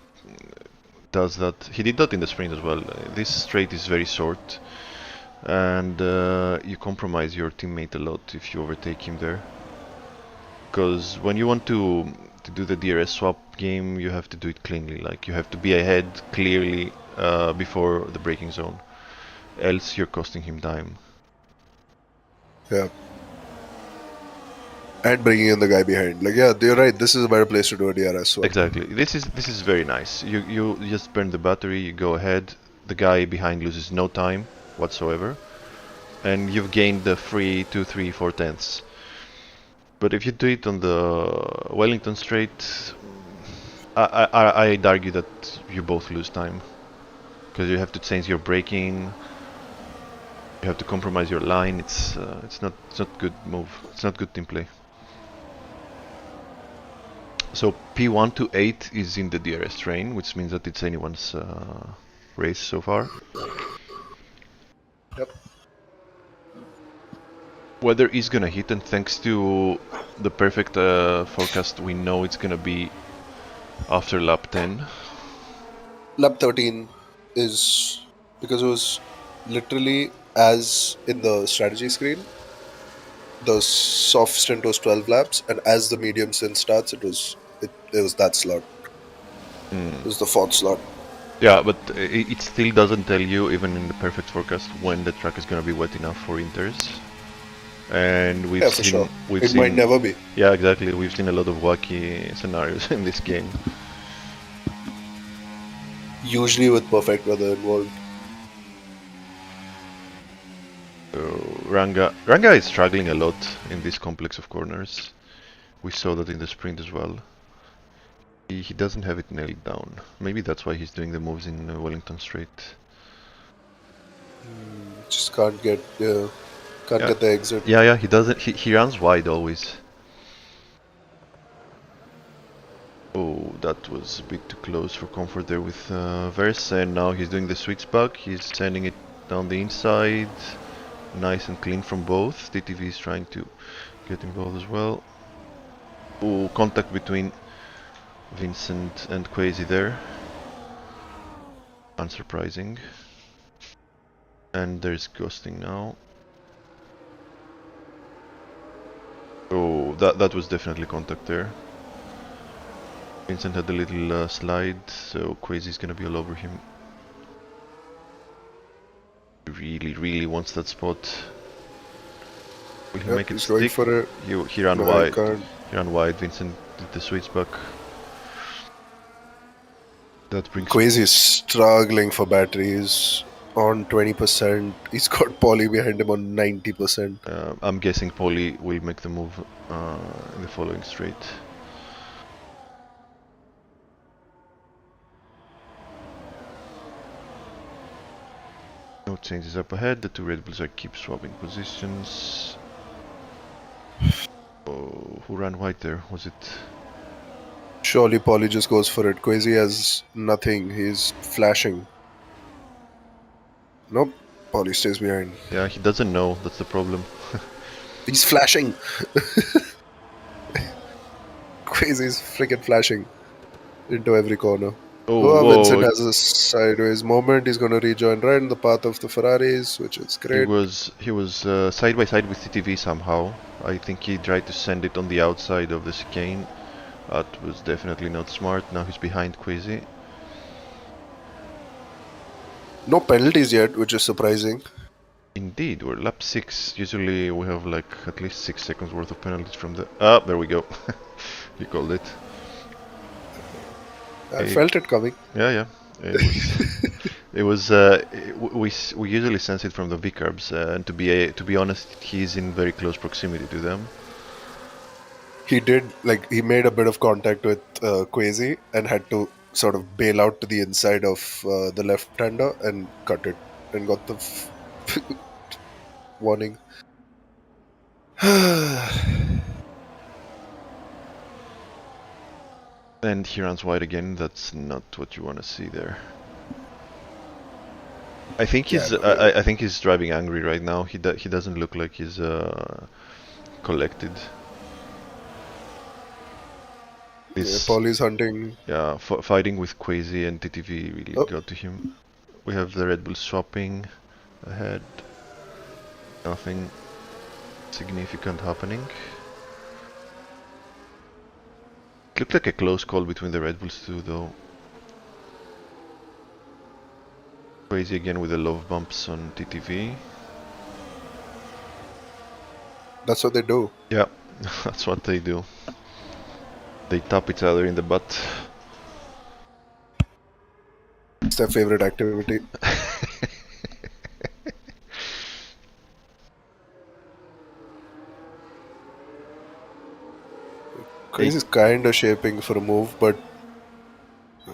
does that. He did that in the sprint as well. This straight is very short, and you compromise your teammate a lot if you overtake him there. Because when you want to do the DRS swap game, you have to do it cleanly. Like you have to be ahead clearly before the braking zone, else you're costing him time. Yeah. And bringing in the guy behind. Like, yeah, you're right. This is a better place to do a DRS swap. Exactly. This is very nice. You just burn the battery, you go ahead. The guy behind loses no time whatsoever, and you've gained the free 2, 3, 4 tenths. But if you do it on the Wellington straight, I'd argue that you both lose time, because you have to change your braking. You have to compromise your line. It's not good move. It's not good team play. So P1 to 8 is in the DRS train, which means that it's anyone's race so far. Yep. Weather is gonna hit, and thanks to the perfect forecast, we know it's gonna be after lap 10. Lap 13 is because it was literally as in the strategy screen. The soft stint was 12 laps, and as the medium stint starts, it was that slot. It was the 4th slot. Yeah, but it still doesn't tell you, even in the perfect forecast, when the track is gonna be wet enough for inters. And we've seen, sure. It might never be. Yeah, exactly. We've seen a lot of wacky scenarios in this game. Usually with perfect weather involved. Ranga is struggling a lot in this complex of corners. We saw that in the sprint as well. He doesn't have it nailed down. Maybe that's why he's doing the moves in Wellington straight. Just can't Can't Yeah. get the exit. Yeah, he doesn't. He runs wide always. Oh, that was a bit too close for comfort there with Verse, and now he's doing the switch back. He's sending it down the inside. Nice and clean from both. TTV is trying to get involved as well. Oh, contact between Vincent and Quasi there. Unsurprising. And there's ghosting now. Oh, that was definitely contact there. Vincent had a little slide, so Quasi's gonna be all over him. Really wants that spot. Will he make it he's stick? going for it. He ran No, wide. can't. He ran wide. Vincent did the switch back. That brings. Quasi is struggling for batteries on 20%. He's got Polly behind him on 90%. I'm guessing Polly will make the move in the following straight. No changes up ahead. The two Red Bulls are keep swapping positions. Oh, who ran wide there? Was it? Surely Polly just goes for it. Quasi has nothing. He's flashing. Nope. Polly stays behind. Yeah, he doesn't know. That's the problem. He's flashing. Quasi's freaking flashing into every corner. Oh, Vincent whoa. has a sideways moment. He's going to rejoin right in the path of the Ferraris, which is great. He was side by side with TTV somehow. I think he tried to send it on the outside of the chicane. That was definitely not smart. Now he's behind Quasi. No penalties yet, which is surprising. Indeed, we're lap 6. Usually we have like at least 6 seconds worth of penalties from the... Ah, there we go. You called it. I felt it coming. Yeah. It was. We usually sense it from the V-carbs, and to be honest, he's in very close proximity to them. He did, like, he made a bit of contact with Quasi and had to sort of bail out to the inside of the left-hander and cut it and got the warning. And he runs wide again. That's not what you want to see there. I think he's. I think he's driving angry right now. He doesn't look like he's collected. Polly's hunting. Yeah, fighting with Quasi and TTV really got to him. We have the Red Bull swapping ahead. Nothing significant happening. It looked like a close call between the Red Bulls too, though. Crazy again with the love bumps on TTV. That's what they do. Yeah, that's what they do. They tap each other in the butt. It's their favorite activity. Crazy's kind of shaping for a move, but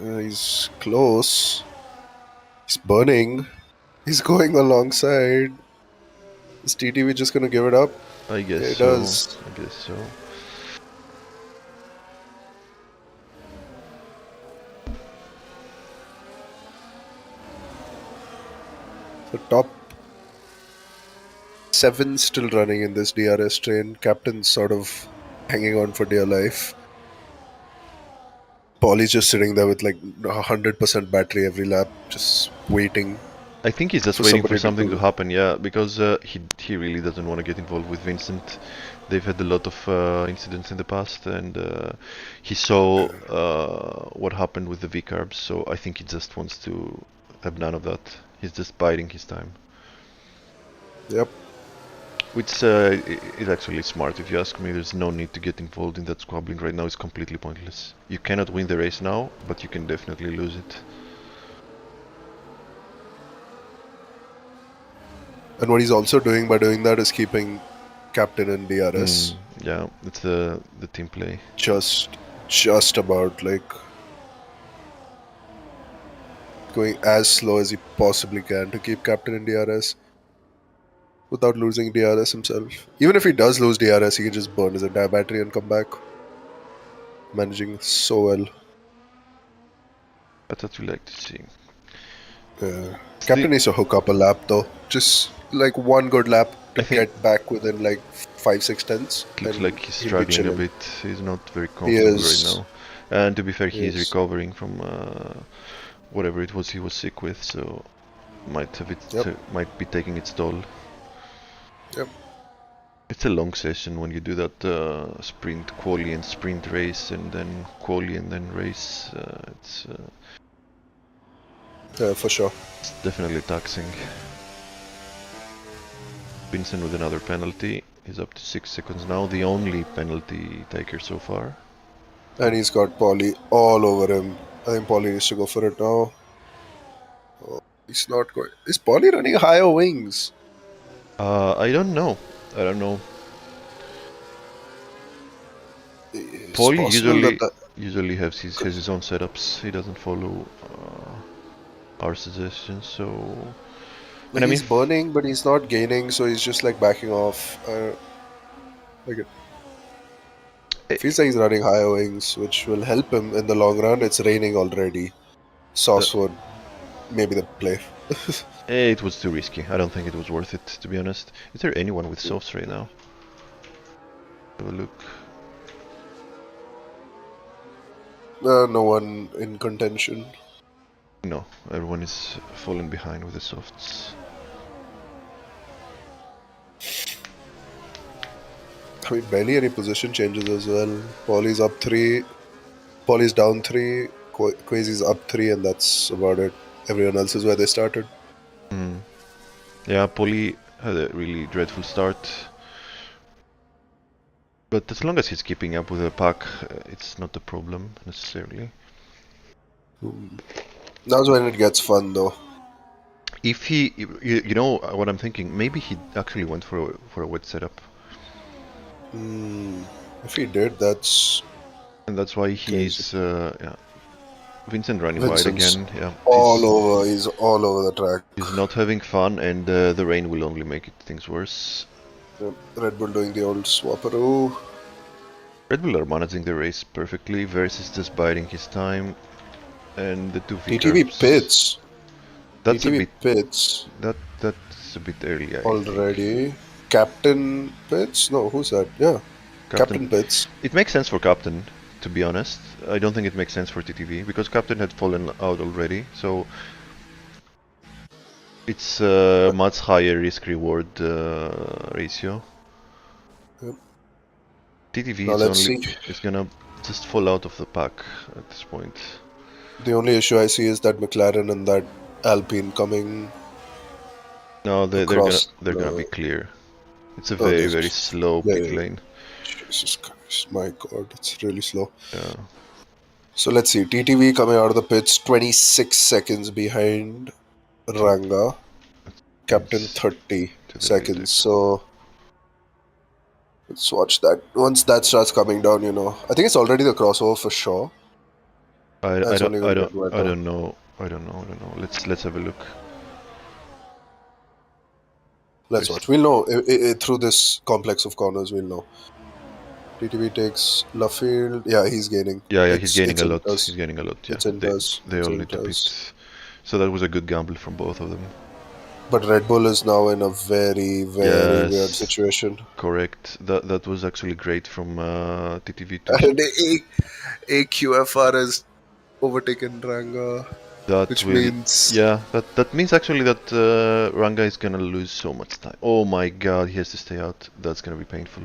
he's close. He's burning. He's going alongside. Is TTV just gonna give it up? I guess it so. does. I guess so. The top 7 still running in this DRS train. Captain's sort of hanging on for dear life. Polly's just sitting there with like 100% battery every lap, just waiting. I think he's just waiting for something to happen, yeah, because he really doesn't want to get involved with Vincent. They've had a lot of incidents in the past, and he saw what happened with the V-carbs, so I think he just wants to have none of that. He's just biding his time. Yep. Which is actually smart, if you ask me. There's no need to get involved in that squabbling right now. It's completely pointless. You cannot win the race now, but you can definitely lose it. And what he's also doing by doing that is keeping Captain in DRS. Yeah, it's the team play. Just about, like, going as slow as he possibly can to keep Captain in DRS. without losing DRS himself. Even if he does lose DRS, he can just burn his entire battery and come back. Managing so well. That's what we like to see. Captain needs to hook up a lap though. Just like one good lap to get back within like 5-6 tenths. It looks like he's he'll be struggling a chilling. bit. He's not very comfortable right is. now. And to be fair, he's Yes. recovering from whatever it was he was sick with, so might be taking its toll. Yep. It's a long session when you do that sprint quali and sprint race and then quali and then race. It's Yeah, for sure. It's definitely taxing. Vincent with another penalty. He's up to 6 seconds now, the only penalty taker so far. And he's got Paulie all over him. I think Paulie needs to go for it now. Oh, he's not going. Is Paulie running higher wings? I don't know. It's Paulie usually has his own setups. He doesn't follow our suggestions, so. Like he's burning, but he's not gaining, so he's just like backing off. It feels like he's running higher wings, which will help him in the long run. It's raining already. Sauce would maybe the play. It was too risky. I don't think it was worth it, to be honest. Is there anyone with sauce right now? Have a look. No one in contention. No, everyone is falling behind with the softs. I mean, barely any position changes as well. Paulie's up 3, Paulie's down 3, Quasi's up 3, and that's about it. Everyone else is where they started. Yeah, Paulie had a really dreadful start. But as long as he's keeping up with the pack, it's not a problem necessarily. That's when it gets fun, though. If he, you know what I'm thinking, maybe he actually went for a wet setup. If he did, that's... And that's why he's, yeah. Vincent running wide again, yeah. He's all over the track. He's not having fun, and the rain will only make things worse. Red Bull doing the old swapperoo. Red Bull are managing the race perfectly, Versus is just biding his time. And the 2 TTV pits. That's TTV a bit pits. That's a bit early. Already. Captain pits? No, who's that? Yeah. Captain pits. It makes sense for Captain, to be honest. I don't think it makes sense for TTV because Captain had fallen out already, so it's a much higher risk-reward ratio. Yep. TTV is gonna just fall out of the pack at this point. The only issue I see is that McLaren and that Alpine coming. No, they're gonna be clear. It's a very slow pit lane. Jesus Christ, my God, it's really slow. Yeah. So let's see, TTV coming out of the pits 26 seconds behind Ranga. Captain 30 seconds, so let's watch that. Once that starts coming down, you know. I think it's already the crossover for sure. I don't know. Let's have a look. Let's watch. We'll know through this complex of corners. We'll know. TTV takes Luffield. Yeah, he's gaining. Yeah, he's gaining a lot. He's gaining a lot. Yeah, they all need to pit. So that was a good gamble from both of them. But Red Bull is now in a very weird situation. Correct. That was actually great from TTV too. And AQFR has overtaken Ranga. That means actually that Ranga is gonna lose so much time. Oh my God, he has to stay out. That's gonna be painful.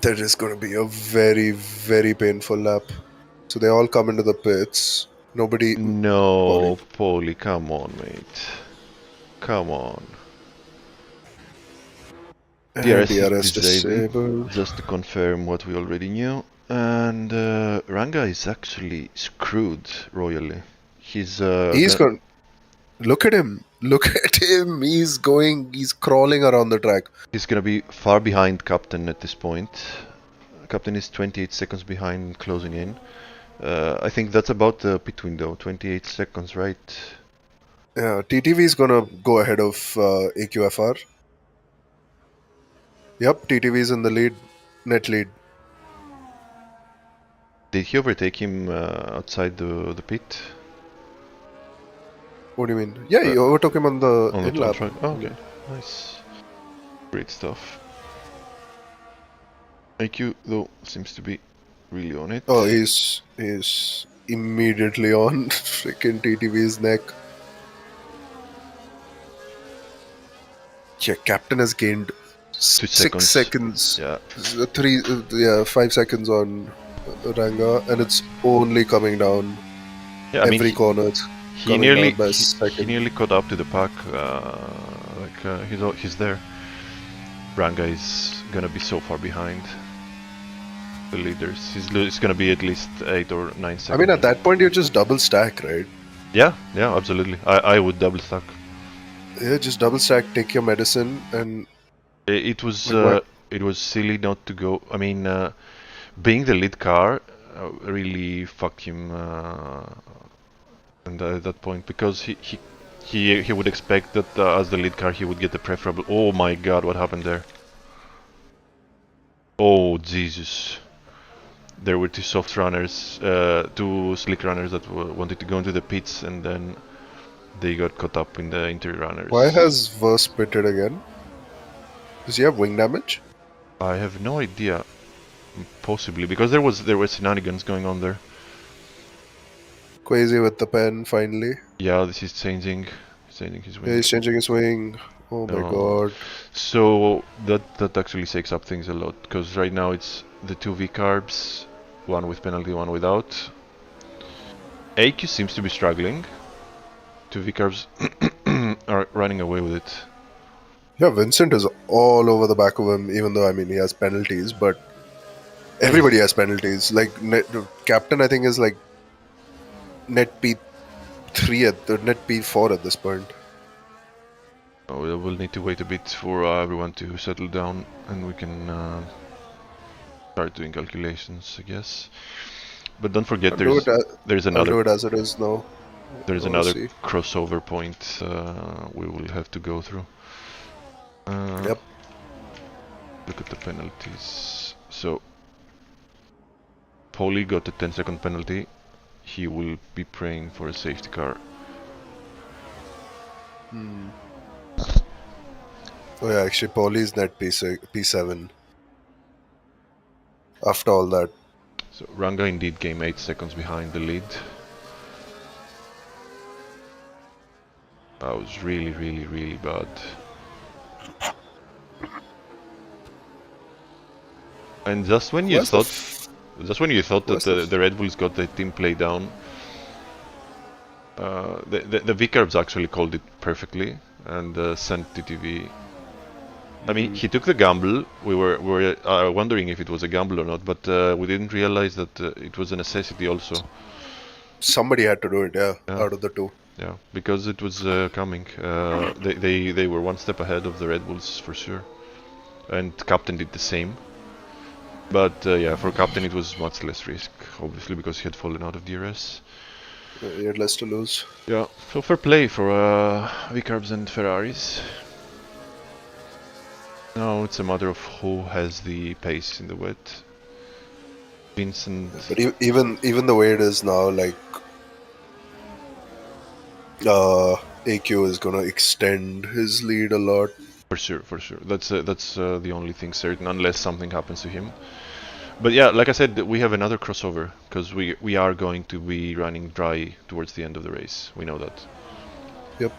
That is gonna be a very painful lap. So they all come into the pits. Nobody. No, Paulie, come on, mate. Come on. DRS is disabled, just to confirm what we already knew. And Ranga is actually screwed royally. He's gone. Look at him. Look at him. He's crawling around the track. He's gonna be far behind Captain at this point. Captain is 28 seconds behind, closing in. I think that's about the pit window, 28 seconds, right? Yeah, TTV is gonna go ahead of AQFR. Yep, TTV's in the lead. Net lead. Did he overtake him outside the pit? What do you mean? Yeah, he overtook him on the On the in-lap. track? Oh, okay. Nice. Great stuff. IQ, though, seems to be really on it. Oh, he's immediately on freaking TTV's neck. Yeah, Captain has gained 6 seconds. Yeah. 5 seconds on Ranga, and it's only coming down. Yeah, I mean, Every corner it's he coming nearly down by a he second. nearly caught up to the pack. He's there. Ranga is gonna be so far behind the leaders. He's gonna be at least 8 or 9 seconds. I mean, at that point, you just double stack, right? Yeah, absolutely. I would double stack. Yeah, just double stack, take your medicine, and It was silly not to go. I mean, being the lead car really fucked him and at that point, because he would expect that as the lead car he would get the preferable. Oh my god, what happened there? Oh Jesus. There were two soft runners, two slick runners that wanted to go into the pits, and then they got caught up in the interior runners. why has Verse pitted again? Does he have wing damage? I have no idea. Possibly, because there were shenanigans going on there. Crazy with the pen, finally. Yeah, this is changing his wing. Yeah, he's changing his wing. Oh my god. So that actually shakes up things a lot, because right now it's the two V carbs, one with penalty, one without. AQ seems to be struggling. Two V carbs are running away with it. Yeah, Vincent is all over the back of him, even though, I mean, he has penalties, but everybody has penalties. Like, Captain, I think, is like net P3 net P4 at this point. Oh, we'll need to wait a bit for everyone to settle down, and we can start doing calculations, I guess. But don't forget, there's another. I'll do it as it is now. There's another crossover point we will have to go through. Yep. Look at the penalties. So, Paulie got a 10-second penalty. He will be praying for a safety car. Oh yeah, actually, Paulie's net P7. After all that. So Ranga indeed came 8 seconds behind the lead. That was really, really, really bad. And just when you thought that the Red Bulls got the team play down, the V-Carbs actually called it perfectly and sent TTV. I mean, he took the gamble. We were wondering if it was a gamble or not, but we didn't realize that it was a necessity also. Somebody had to do it, yeah. Out of the two. Yeah, because it was coming. They were one step ahead of the Red Bulls for sure, and Captain did the same. But yeah, for Captain it was much less risk, obviously, because he had fallen out of DRS. He had less to lose. Yeah, so fair play for V-Carbs and Ferraris. Now it's a matter of who has the pace in the wet. Vincent. But even the way it is now, like AQ is gonna extend his lead a lot. For sure. That's the only thing certain, unless something happens to him. But yeah, like I said, we have another crossover, because we are going to be running dry towards the end of the race. We know that. Yep.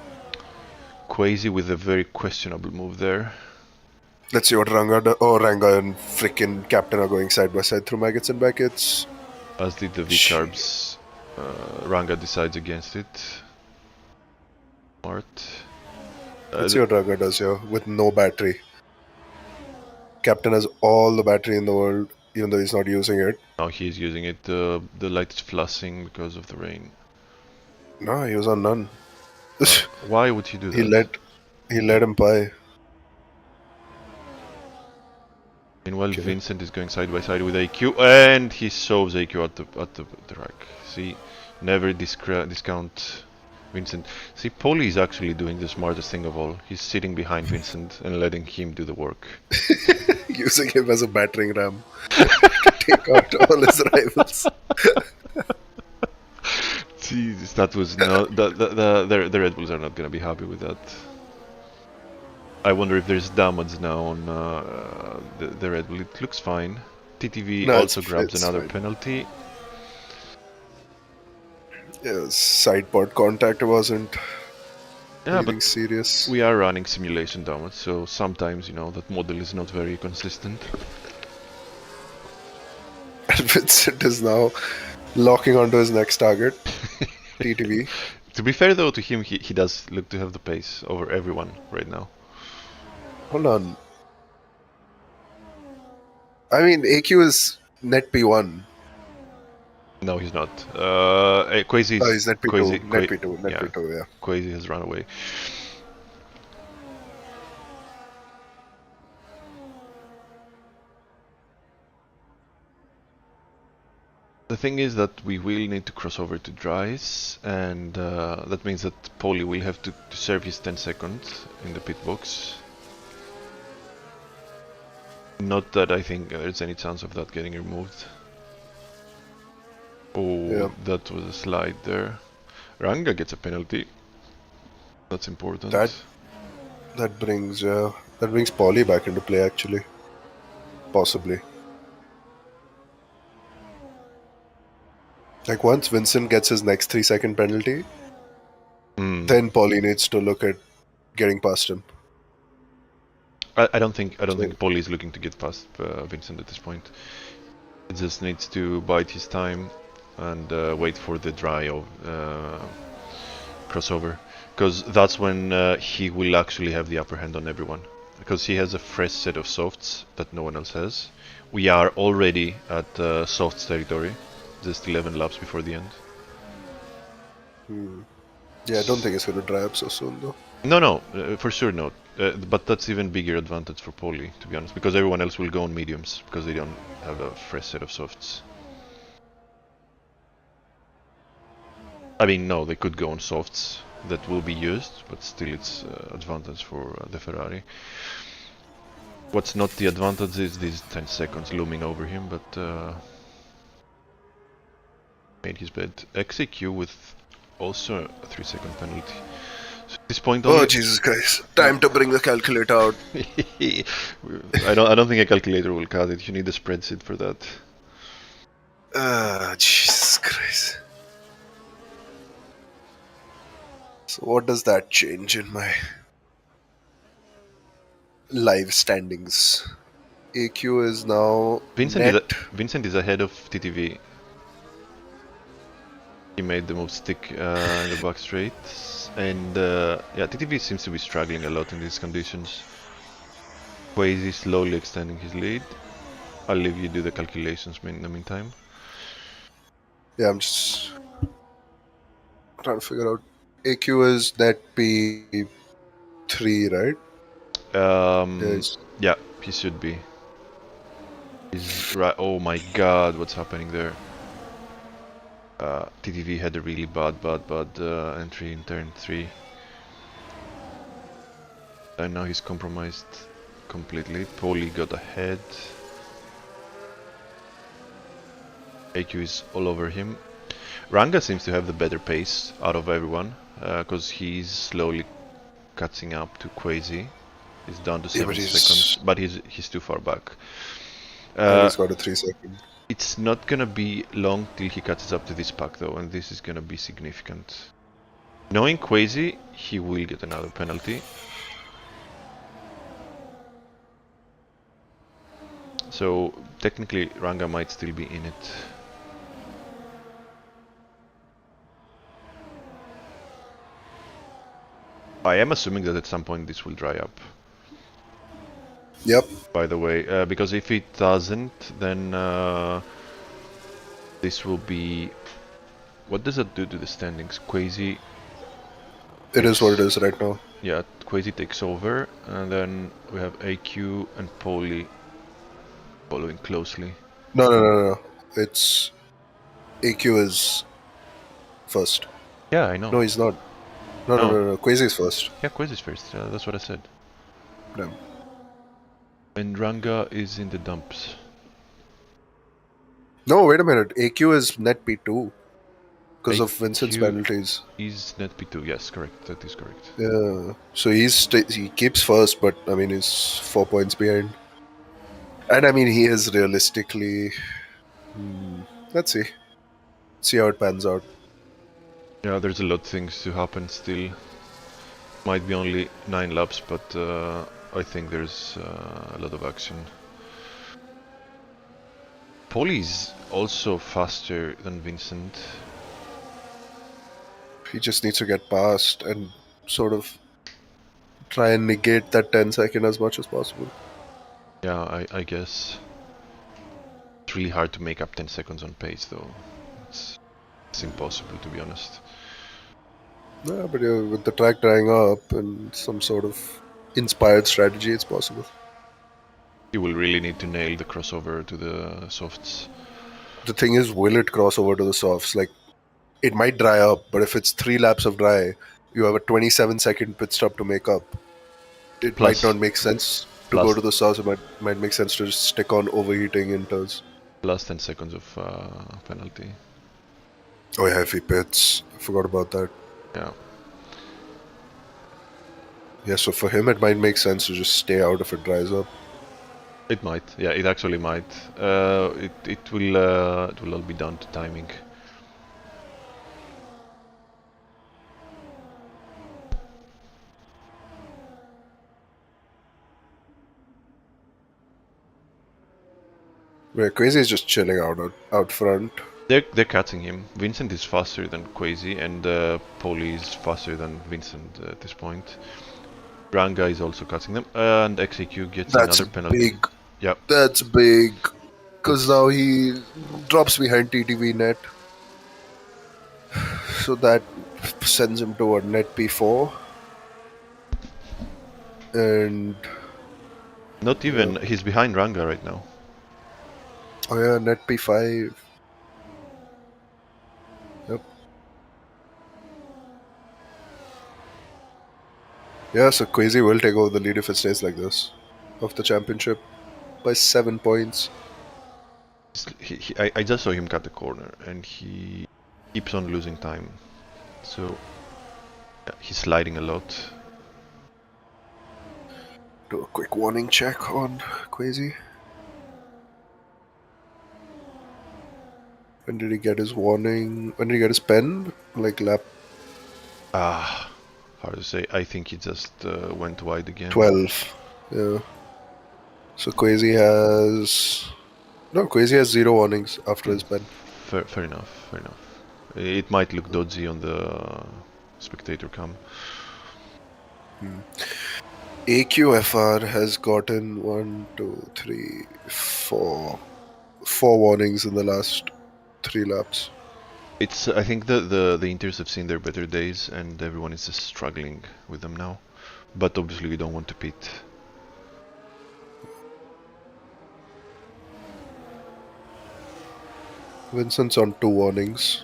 Quasi with a very questionable move there. Let's see what Ranga and freaking Captain are going side by side through maggots and Beckets. As did the V-Carbs. Ranga decides against it. Smart. Let's see what Ranga does here with no battery. Captain has all the battery in the world, even though he's not using it. Now he's using it. The light is flashing because of the rain. No, he was on none. Why would he do that? He let him pie. Meanwhile, Vincent is going side by side with AQ, and he shoves AQ at the track. See, never discount Vincent. See, Paulie is actually doing the smartest thing of all. He's sitting behind Vincent and letting him do the work. Using him as a battering ram to take out all his rivals. Jesus, that was no. The Red Bulls are not gonna be happy with that. I wonder if there's damage now on the Red Bull. It looks fine. TTV No, also grabs it's another fine. penalty. Yeah, side pod contact wasn't Yeah, anything but serious. we are running simulation damage, so sometimes, you know, that model is not very consistent. And Vincent is now locking onto his next target, TTV. To be fair though, to him, he does look to have the pace over everyone right now. Hold on. I mean, AQ is net P1. No, he's not. Quasi Oh, he's net P2. Quasi, Net P2. Net yeah, P2, yeah. Quasi has run away. The thing is that we will need to cross over to dries, and that means that Paulie will have to serve his 10 seconds in the pit box. Not that I think there's any chance of that getting removed. Oh, Yeah. that was a slide there. Ranga gets a penalty. That's important. That brings Paulie back into play, actually. Possibly. Like, once Vincent gets his next 3-second penalty, then Paulie needs to look at getting past him. I don't think Paulie is looking to get past Vincent at this point. He just needs to bide his time and wait for the dry crossover, because that's when he will actually have the upper hand on everyone, because he has a fresh set of softs that no one else has. We are already at softs territory, just 11 laps before the end. Yeah, I don't think it's going to dry up so soon, though. No, for sure not. But that's even bigger advantage for Paulie, to be honest, because everyone else will go on mediums, because they don't have a fresh set of softs. I mean, no, they could go on softs that will be used, but still it's advantage for the Ferrari. What's not the advantage is these 10 seconds looming over him, but made his bed. XAQ with also a 3-second penalty. So at this point, Oh, Jesus Christ. Time to bring the calculator out. I don't think a calculator will cut it. You need a spreadsheet for that. Jesus Christ. So what does that change in my live standings? AQ is now Vincent is ahead of TTV. He made the move stick in the back straight, and yeah, TTV seems to be struggling a lot in these conditions. Quasi slowly extending his lead. I'll leave you do the calculations in the meantime. Yeah, I'm just trying to figure out. AQ is net P3, right? Yeah, he should be. He's right. Oh my God, what's happening there? TTV had a really bad entry in turn 3. And now he's compromised completely. Paulie got ahead. AQ is all over him. Ranga seems to have the better pace out of everyone, because he's slowly catching up to Quasi. He's down to 7 seconds, but he's too far back. And he's got a 3-second. It's not gonna be long till he catches up to this pack though, and this is gonna be significant. Knowing Quasi, he will get another penalty. So technically Ranga might still be in it. I am assuming that at some point this will dry up. Yep. By the way, because if it doesn't, then this will be... What does that do to the standings? Quasi... It is what it is right now. Yeah, Quasi takes over, and then we have AQ and Paulie following closely. No. It's... AQ is first. Yeah, I know. No, he's not. No. Quasi's first. Yeah, Quiz is first. That's what I said. Damn. And Ranga is in the dumps. No, wait a minute. AQ is net P2 because of Vincent's AQ penalties. is net P2. Yes, correct. That is correct. Yeah. So he keeps first, but I mean he's 4 points behind. And I mean he is realistically. Let's see. See how it pans out. Yeah, there's a lot of things to happen still. Might be only 9 laps, but I think there's a lot of action. Polly's also faster than Vincent. He just needs to get past and sort of try and negate that 10-second as much as possible. Yeah, I guess. It's really hard to make up 10 seconds on pace, though. It's impossible, to be honest. Yeah, but with the track drying up and some sort of inspired strategy, it's possible. You will really need to nail the crossover to the softs. The thing is, will it cross over to the softs? Like, it might dry up, but if it's 3 laps of dry, you have a 27-second pit stop to make up. It might not make sense to go to the softs. It might make sense to just stick on overheating inters. Plus 10 seconds of penalty. Oh yeah, if he pits. I forgot about that. Yeah. Yeah, so for him it might make sense to just stay out if it dries up. It might. Yeah, it actually might. It will all be down to timing. Where Crazy is just chilling out front. They're catching him. Vincent is faster than Quasi, and Poli is faster than Vincent at this point. Ranga is also catching them, and XAQ gets another penalty. Big. Yep. That's big. Because now he drops behind TTV net. So that sends him to a net P4. And... Not even, he's behind Ranga right now. Oh yeah, net P5. Yep. Yeah, so Quasi will take over the lead if it stays like this. Of the championship. By 7 points. I just saw him cut the corner, and he keeps on losing time. So, yeah, he's sliding a lot. Do a quick warning check on Quasi. When did he get his warning? When did he get his pen? Like lap... Hard to say. I think he just went wide again. 12. Yeah. So Quasi has... No, Quasi has 0 warnings after his pen. Fair enough. It might look dodgy on the spectator cam. AQFR has gotten 1, 2, 3, 4 warnings in the last 3 laps. It's. I think the Inters have seen their better days, and everyone is just struggling with them now. But obviously, we don't want to pit. Vincent's on 2 warnings.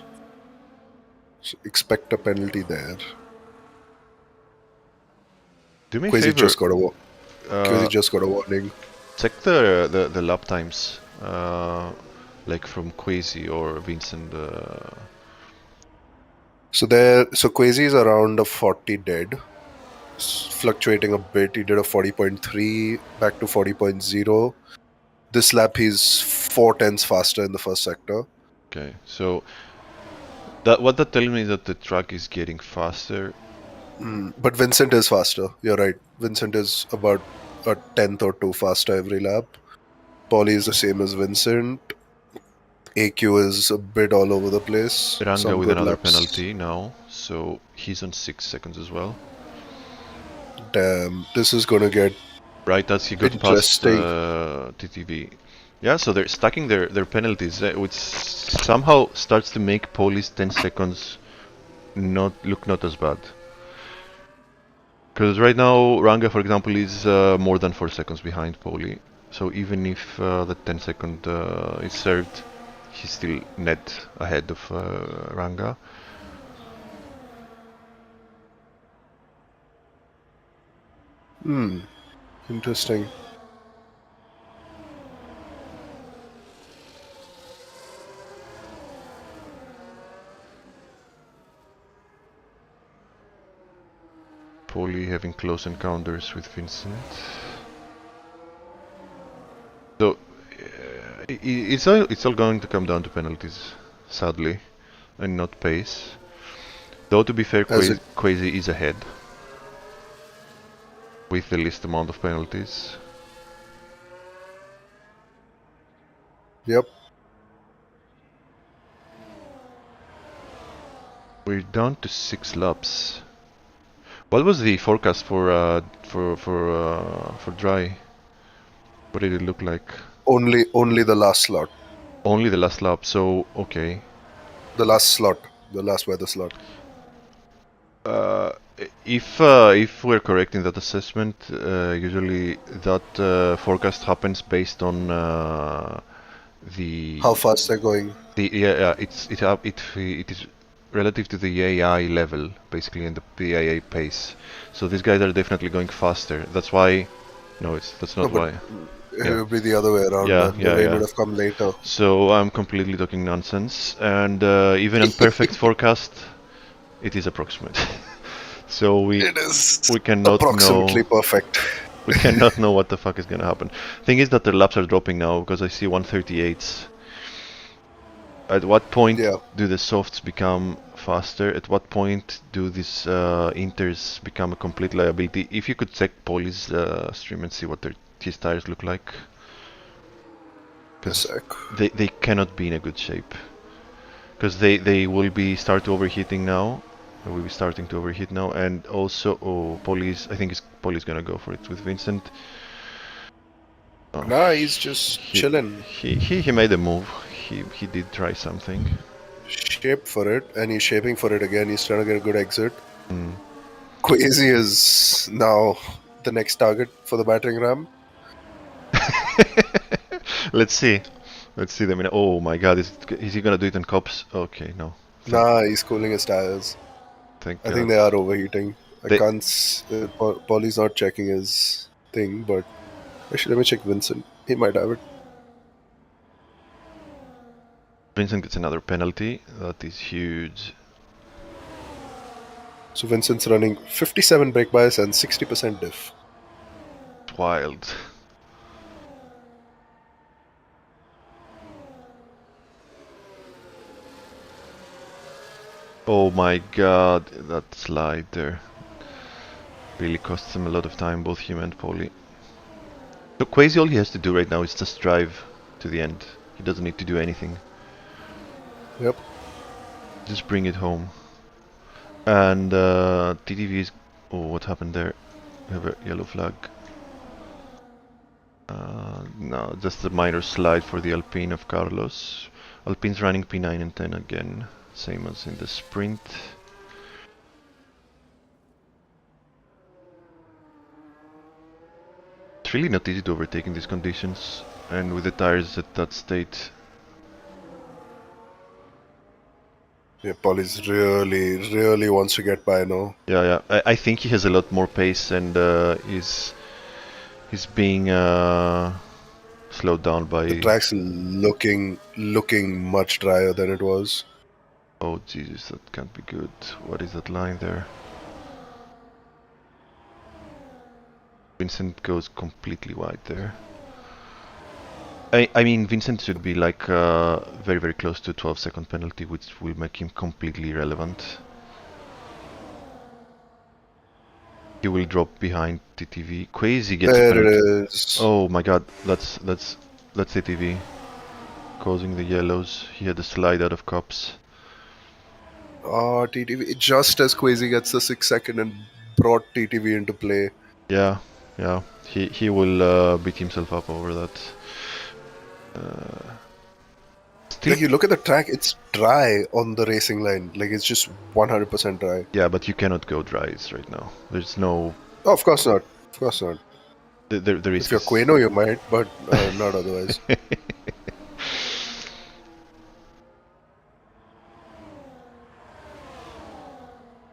So expect a penalty there. Do me a Quasi favor. Quasi just got a warning. Check the lap times, like from Quasi or Vincent. So Quasi is around a 40 dead. Fluctuating a bit. He did a 40.3 back to 40.0. This lap he's 4 tenths faster in the first sector. Okay, so what that tells me is that the track is getting faster. But Vincent is faster. You're right. Vincent is about a tenth or 2 faster every lap. Paulie is the same as Vincent. AQ is a bit all over the place. Ranga with another penalty now, so he's on 6 seconds as well. Damn, this is gonna get right as he got past TTV. Yeah, so they're stacking their penalties, which somehow starts to make Paulie's 10 seconds look not as bad. Because right now, Ranga, for example, is more than 4 seconds behind Paulie. So even if the 10 second is served, he's still net ahead of Ranga. Interesting. Paulie having close encounters with Vincent. So it's all going to come down to penalties, sadly, and not pace. Though to be fair, Quasi is ahead with the least amount of penalties. Yep. We're down to 6 laps. What was the forecast for dry? What did it look like? Only the last slot. Only the last lap. So okay. The last slot. The last weather slot. If we're correct in that assessment, usually that forecast happens based on the How fast they're going. It is relative to the AI level basically and the AI pace. So these guys are definitely going faster. That's why. No, that's not why. It would be the other way around. Yeah, The rain would have come later. So I'm completely talking nonsense, and even on perfect forecast, it is approximate. So we cannot approximately know. Perfect. We cannot know what the fuck is gonna happen. Thing is that the laps are dropping now because I see 138s. At what point do the softs become faster? At what point do these inters become a complete liability? If you could check Paulie's stream and see what his tires look like. Because they cannot be in a good shape. Because they will be overheating now. They will be starting to overheat now, and also I think Paulie's gonna go for it with Vincent. Oh, nah, he's just chilling. He made a move. He did try something. Shaped for it, and he's shaping for it again. He's trying to get a good exit. Quasi is now the next target for the battering ram. Let's see. Oh my god, is he gonna do it on cops? Okay, no. Nah, he's cooling his tires. I think they are overheating. I can't. Paulie's not checking his thing, but actually, let me check Vincent. He might have it. Vincent gets another penalty. That is huge. So Vincent's running 57 brake bias and 60% diff. Wild. Oh my god, that slide there really costs him a lot of time, both him and Paulie. So Quasi, all he has to do right now is just drive to the end. He doesn't need to do anything. Yep. Just bring it home. And TTV is... Oh, what happened there? We have a yellow flag. No, just a minor slide for the Alpine of Carlos. Alpine's running P9 and 10 again, same as in the sprint. It's really not easy to overtake in these conditions, and with the tires at that state. Yeah, Paulie's really wants to get by now. Yeah. I think he has a lot more pace and he's being slowed down by... The track's looking much drier than it was. Oh Jesus, that can't be good. What is that line there? Vincent goes completely wide there. I mean, Vincent should be like very close to a 12-second penalty, which will make him completely irrelevant. He will drop behind TTV. Quasi gets there a penalty. It is. Oh my god, that's TTV causing the yellows. He had a slide out of cops. Oh, TTV, just as Quasi gets the 6 second and brought TTV into play. Yeah. He will beat himself up over that. Like, you look at the track, it's dry on the racing line. Like, it's just 100% dry. Yeah, but you cannot go dries right now. There's no... Oh, of course not. Of course not. The risk if you're Queno, you might, but not otherwise.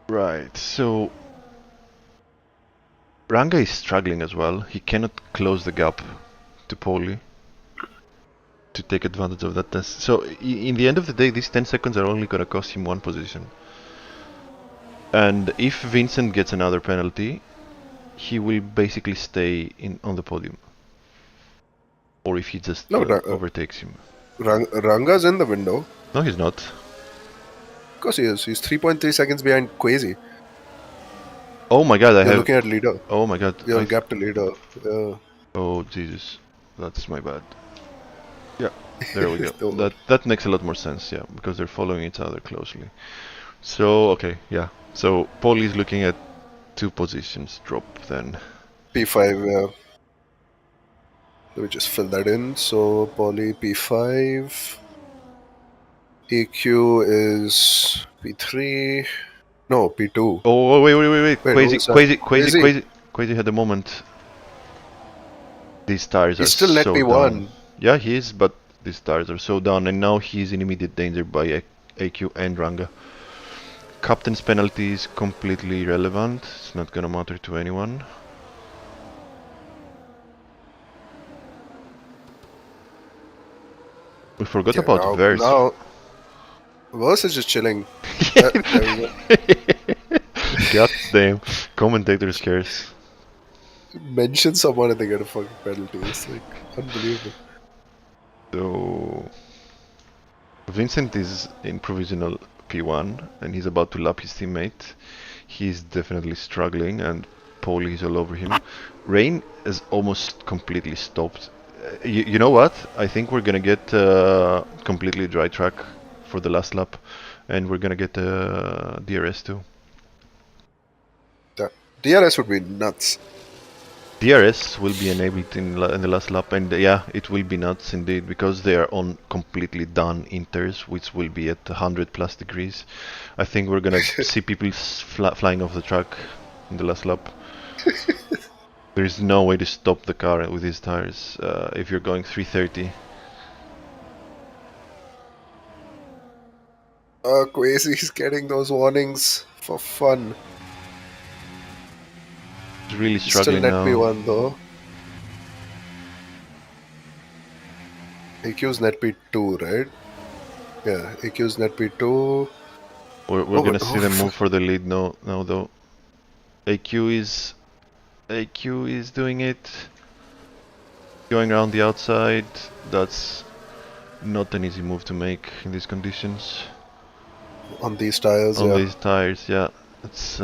Right, so Ranga is struggling as well. He cannot close the gap to Poli to take advantage of that test. So in the end of the day, these 10 seconds are only gonna cost him one position. And if Vincent gets another penalty, he will basically stay on the podium. Or if he just overtakes him. Ranga's in the window. No, he's not. Of course he is. He's 3.3 seconds behind Quasi. Oh my god, You're looking at leader. Oh my god. You're gap to leader. Yeah. Oh Jesus, that's my bad. Yeah, there we go. that makes a lot more sense, yeah, because they're following each other closely. So, okay, yeah. So, Paul is looking at 2 positions drop then. P5, yeah. Let me just fill that in. So, Poly P5. EQ is P3. No, P2. Oh, wait. Quasi had a moment. These tires He's are still net so P1. down. Yeah, he is, but these tires are so down, and now he's in immediate danger by AQ and Ranga. Captain's penalty is completely irrelevant. It's not gonna matter to anyone. We forgot about Verse. Now, Verse is just chilling. God damn. Commentators cares. Mention someone and they get a fucking penalty. It's like unbelievable. So Vincent is in provisional P1 and he's about to lap his teammate. He's definitely struggling and Paul is all over him. Rain has almost completely stopped. You know what? I think we're gonna get completely dry track for the last lap, and we're gonna get DRS too. DRS would be nuts. DRS will be enabled in the last lap, and yeah, it will be nuts indeed, because they are on completely done inters, which will be at 100+ degrees. I think we're gonna see people flying off the track in the last lap. There is no way to stop the car with these tires if you're going 330. Quasi's getting those warnings for fun. He's really struggling still net now. P1 though. AQ's net P2, right? Yeah, AQ's net P2. We're gonna see them move for the lead now though. AQ is doing it. Going around the outside. That's not an easy move to make in these conditions. On these tires, On these tires, yeah. It's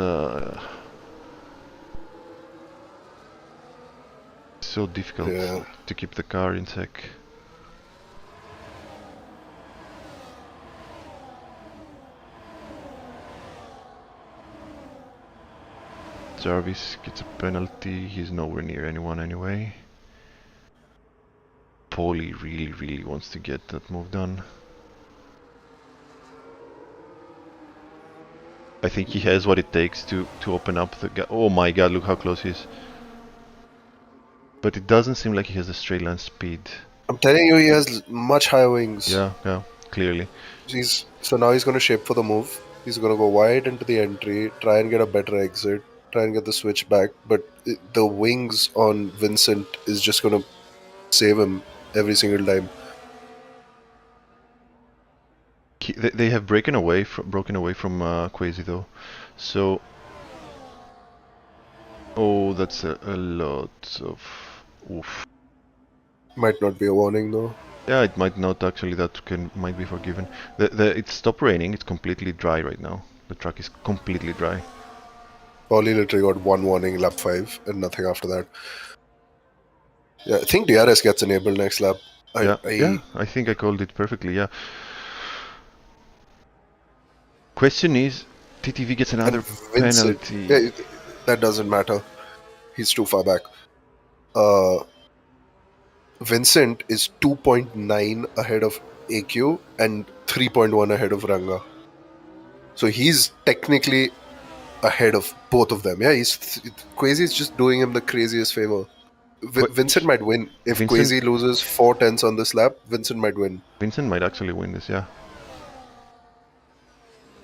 so difficult to keep the car in check. Jarvis gets a penalty, he's nowhere near anyone anyway. Paulie really wants to get that move done. I think he has what it takes to open up the gap. Oh my god, look how close he is. But it doesn't seem like he has a straight line speed. I'm telling you, he has much higher wings. Yeah, clearly. So now he's going to shape for the move. He's going to go wide into the entry, try and get a better exit, try and get the switch back. But the wings on Vincent is just going to save him every single time. They have broken away from Quasi though. So, oh, that's a lot of oof. Might not be a warning though. Yeah, it might not actually. Might be forgiven. It stopped raining. It's completely dry right now. The track is completely dry. Paulie literally got one warning lap 5 and nothing after that. Yeah, I think DRS gets enabled next lap. I think I called it perfectly. Yeah. Question is, TTV gets another penalty. Yeah, that doesn't matter. He's too far back. Vincent is 2.9 ahead of AQ and 3.1 ahead of Ranga. So he's technically ahead of both of them. Yeah, Quasi is just doing him the craziest favor. Vincent might win. If Quasi loses 4 tenths on this lap, Vincent might win. Vincent might actually win this, yeah.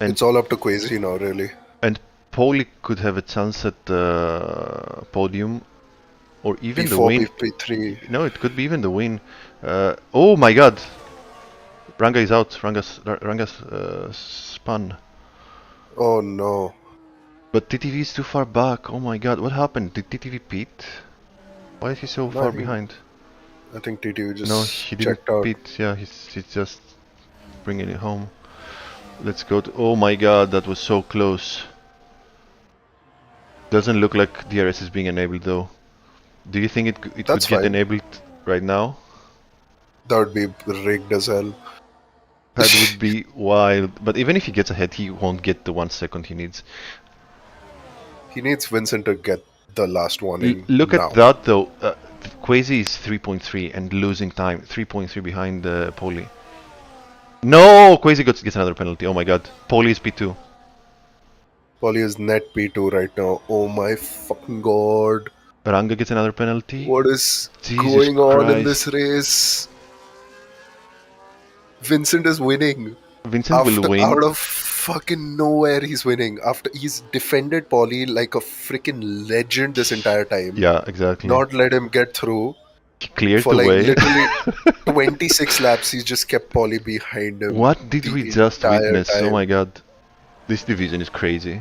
And it's all up to Quasi now, really. And Poli could have a chance at the podium, or even the P4, win. P3. No, it could be even the win. Oh my God! Ranga is out. Ranga's spun. Oh no. But TTV is too far back. Oh my God! What happened? Did TTV pit? Why is he so far behind? I think TTV just No, he didn't checked out. pit. Yeah, he's just bringing it home. Let's go to. Oh my God! That was so close. Doesn't look like DRS is being enabled though. Do you think it could That's get fine. enabled right now? That would be rigged as hell. That would be wild. But even if he gets ahead, he won't get the 1 second he needs. He needs Vincent to get the last one in Look now. at that though. Quasi is 3.3 and losing time. 3.3 behind Poli. No! Quasi gets another penalty. Oh my God. Poli is P2. Poli is net P2 right now. Oh my fucking god. Ranga gets another penalty. What is Jesus going on in Christ. this race? Vincent is winning. Vincent will win. Out of fucking nowhere, he's winning. After he's defended Poli like a freaking legend this entire time. Yeah, exactly. Not let him get through. He cleared For the like way. literally 26 laps, he's just kept Poli behind him. What did we just entire witness? time. Oh my God. This division is crazy.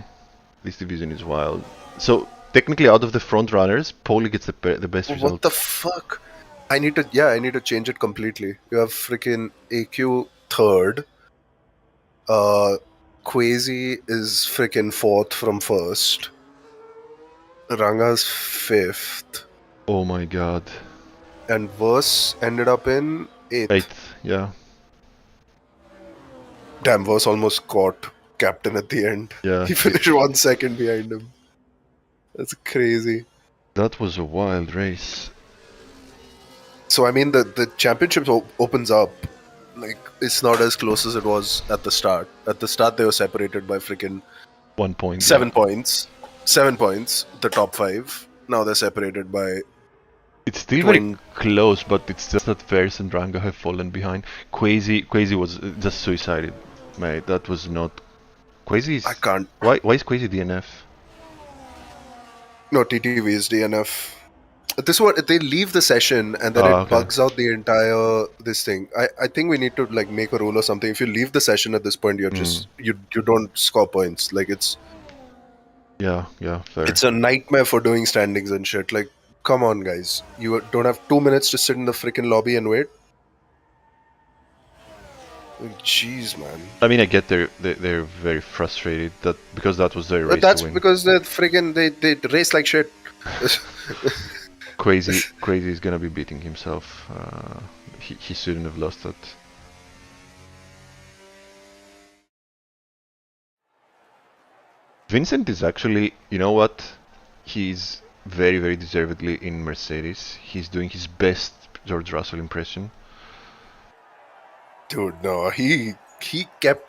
This division is wild. So technically, out of the front runners, Poli gets the best result. What the fuck? I need to change it completely. You have freaking AQ third. Quasi is freaking fourth from first. Ranga's fifth. Oh my God. And Verse ended up in eighth. Eighth, yeah. Damn, Verse almost caught Captain at the end. Yeah. He finished 1 second behind him. That's crazy. That was a wild race. So I mean, the championship opens up. Like, it's not as close as it was at the start. At the start, they were separated by freaking 1 point. 7 points. 7 points, the top 5. Now they're separated by... It's still very close, but it's just that Vers and Ranga have fallen behind. Quasi was just suicided, mate. That was not... Quasi is... I can't... Why is Quasi DNF? No, TTV is DNF. This one, they leave the session and then it bugs out the entire this thing. I think we need to like make a rule or something. If you leave the session at this point, you're just you don't score points. Like it's yeah, fair. It's a nightmare for doing standings and shit. Like, come on, guys, you don't have 2 minutes to sit in the freaking lobby and wait. Like, jeez, man. I mean, I get they're very frustrated because that was their race That's to win. because they're freaking they race like shit. Crazy is gonna be beating himself. He shouldn't have lost that. Vincent is actually, you know what? He's very, very deservedly in Mercedes. He's doing his best George Russell impression. Dude, no, he kept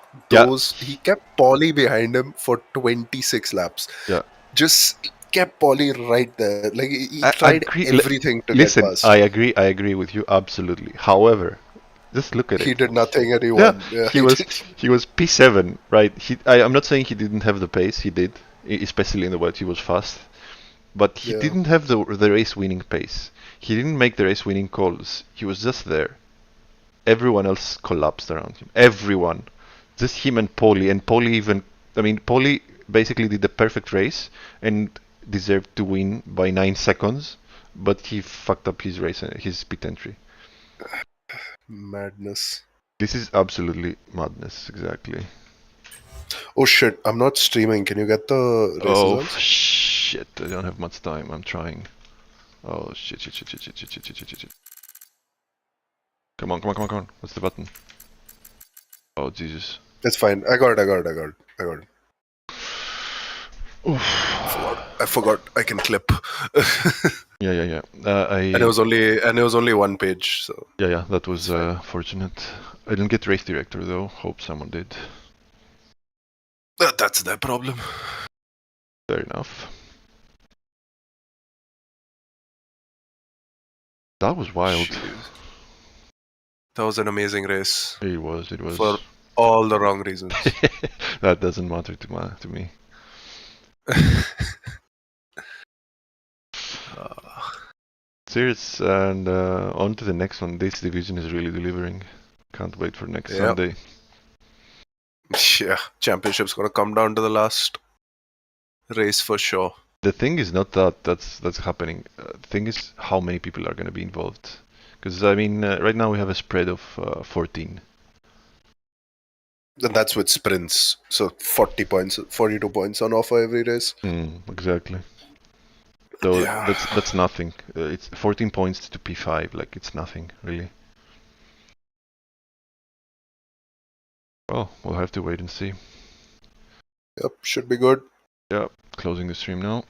he kept Paulie behind him for 26 laps. Yeah. Just kept Paulie right there. Like he tried everything to get past. I agree with you absolutely. However, just look at it. He did nothing and he won. Yeah, he was P7, right? I'm not saying he didn't have the pace. He did, especially in the wet. He was fast, but he didn't have the race winning pace. He didn't make the race winning calls. He was just there. Everyone else collapsed around him. Everyone, just him and Paulie. And Paulie even, I mean, Paulie basically did the perfect race and deserved to win by 9 seconds, but he fucked up his race, his pit entry. Madness. This is absolutely madness, exactly. Oh shit, I'm not streaming. Can you get the race results? Oh shit, I don't have much time. I'm trying. Oh shit. Come on. What's the button? Oh Jesus. It's fine. I got it. I forgot. I can clip. Yeah. And it was only one page. So yeah. That was fortunate. I didn't get race director though. Hope someone did. That's their problem. Fair enough. That was wild. Jeez. That was an amazing race. It was. For all the wrong reasons. That doesn't matter to me. Cheers, and on to the next one. This division is really delivering. Can't wait for next Yeah. Sunday. Yeah, championship's gonna come down to the last race for sure. The thing is not that that's happening. The thing is how many people are going to be involved. Because I mean, right now we have a spread of 14. And that's with sprints. So 40 points, 42 points on offer every race. Exactly. So Yeah. that's nothing. It's 14 points to P5. Like it's nothing really. Well, we'll have to wait and see. Yep, should be good. Yeah, closing the stream now.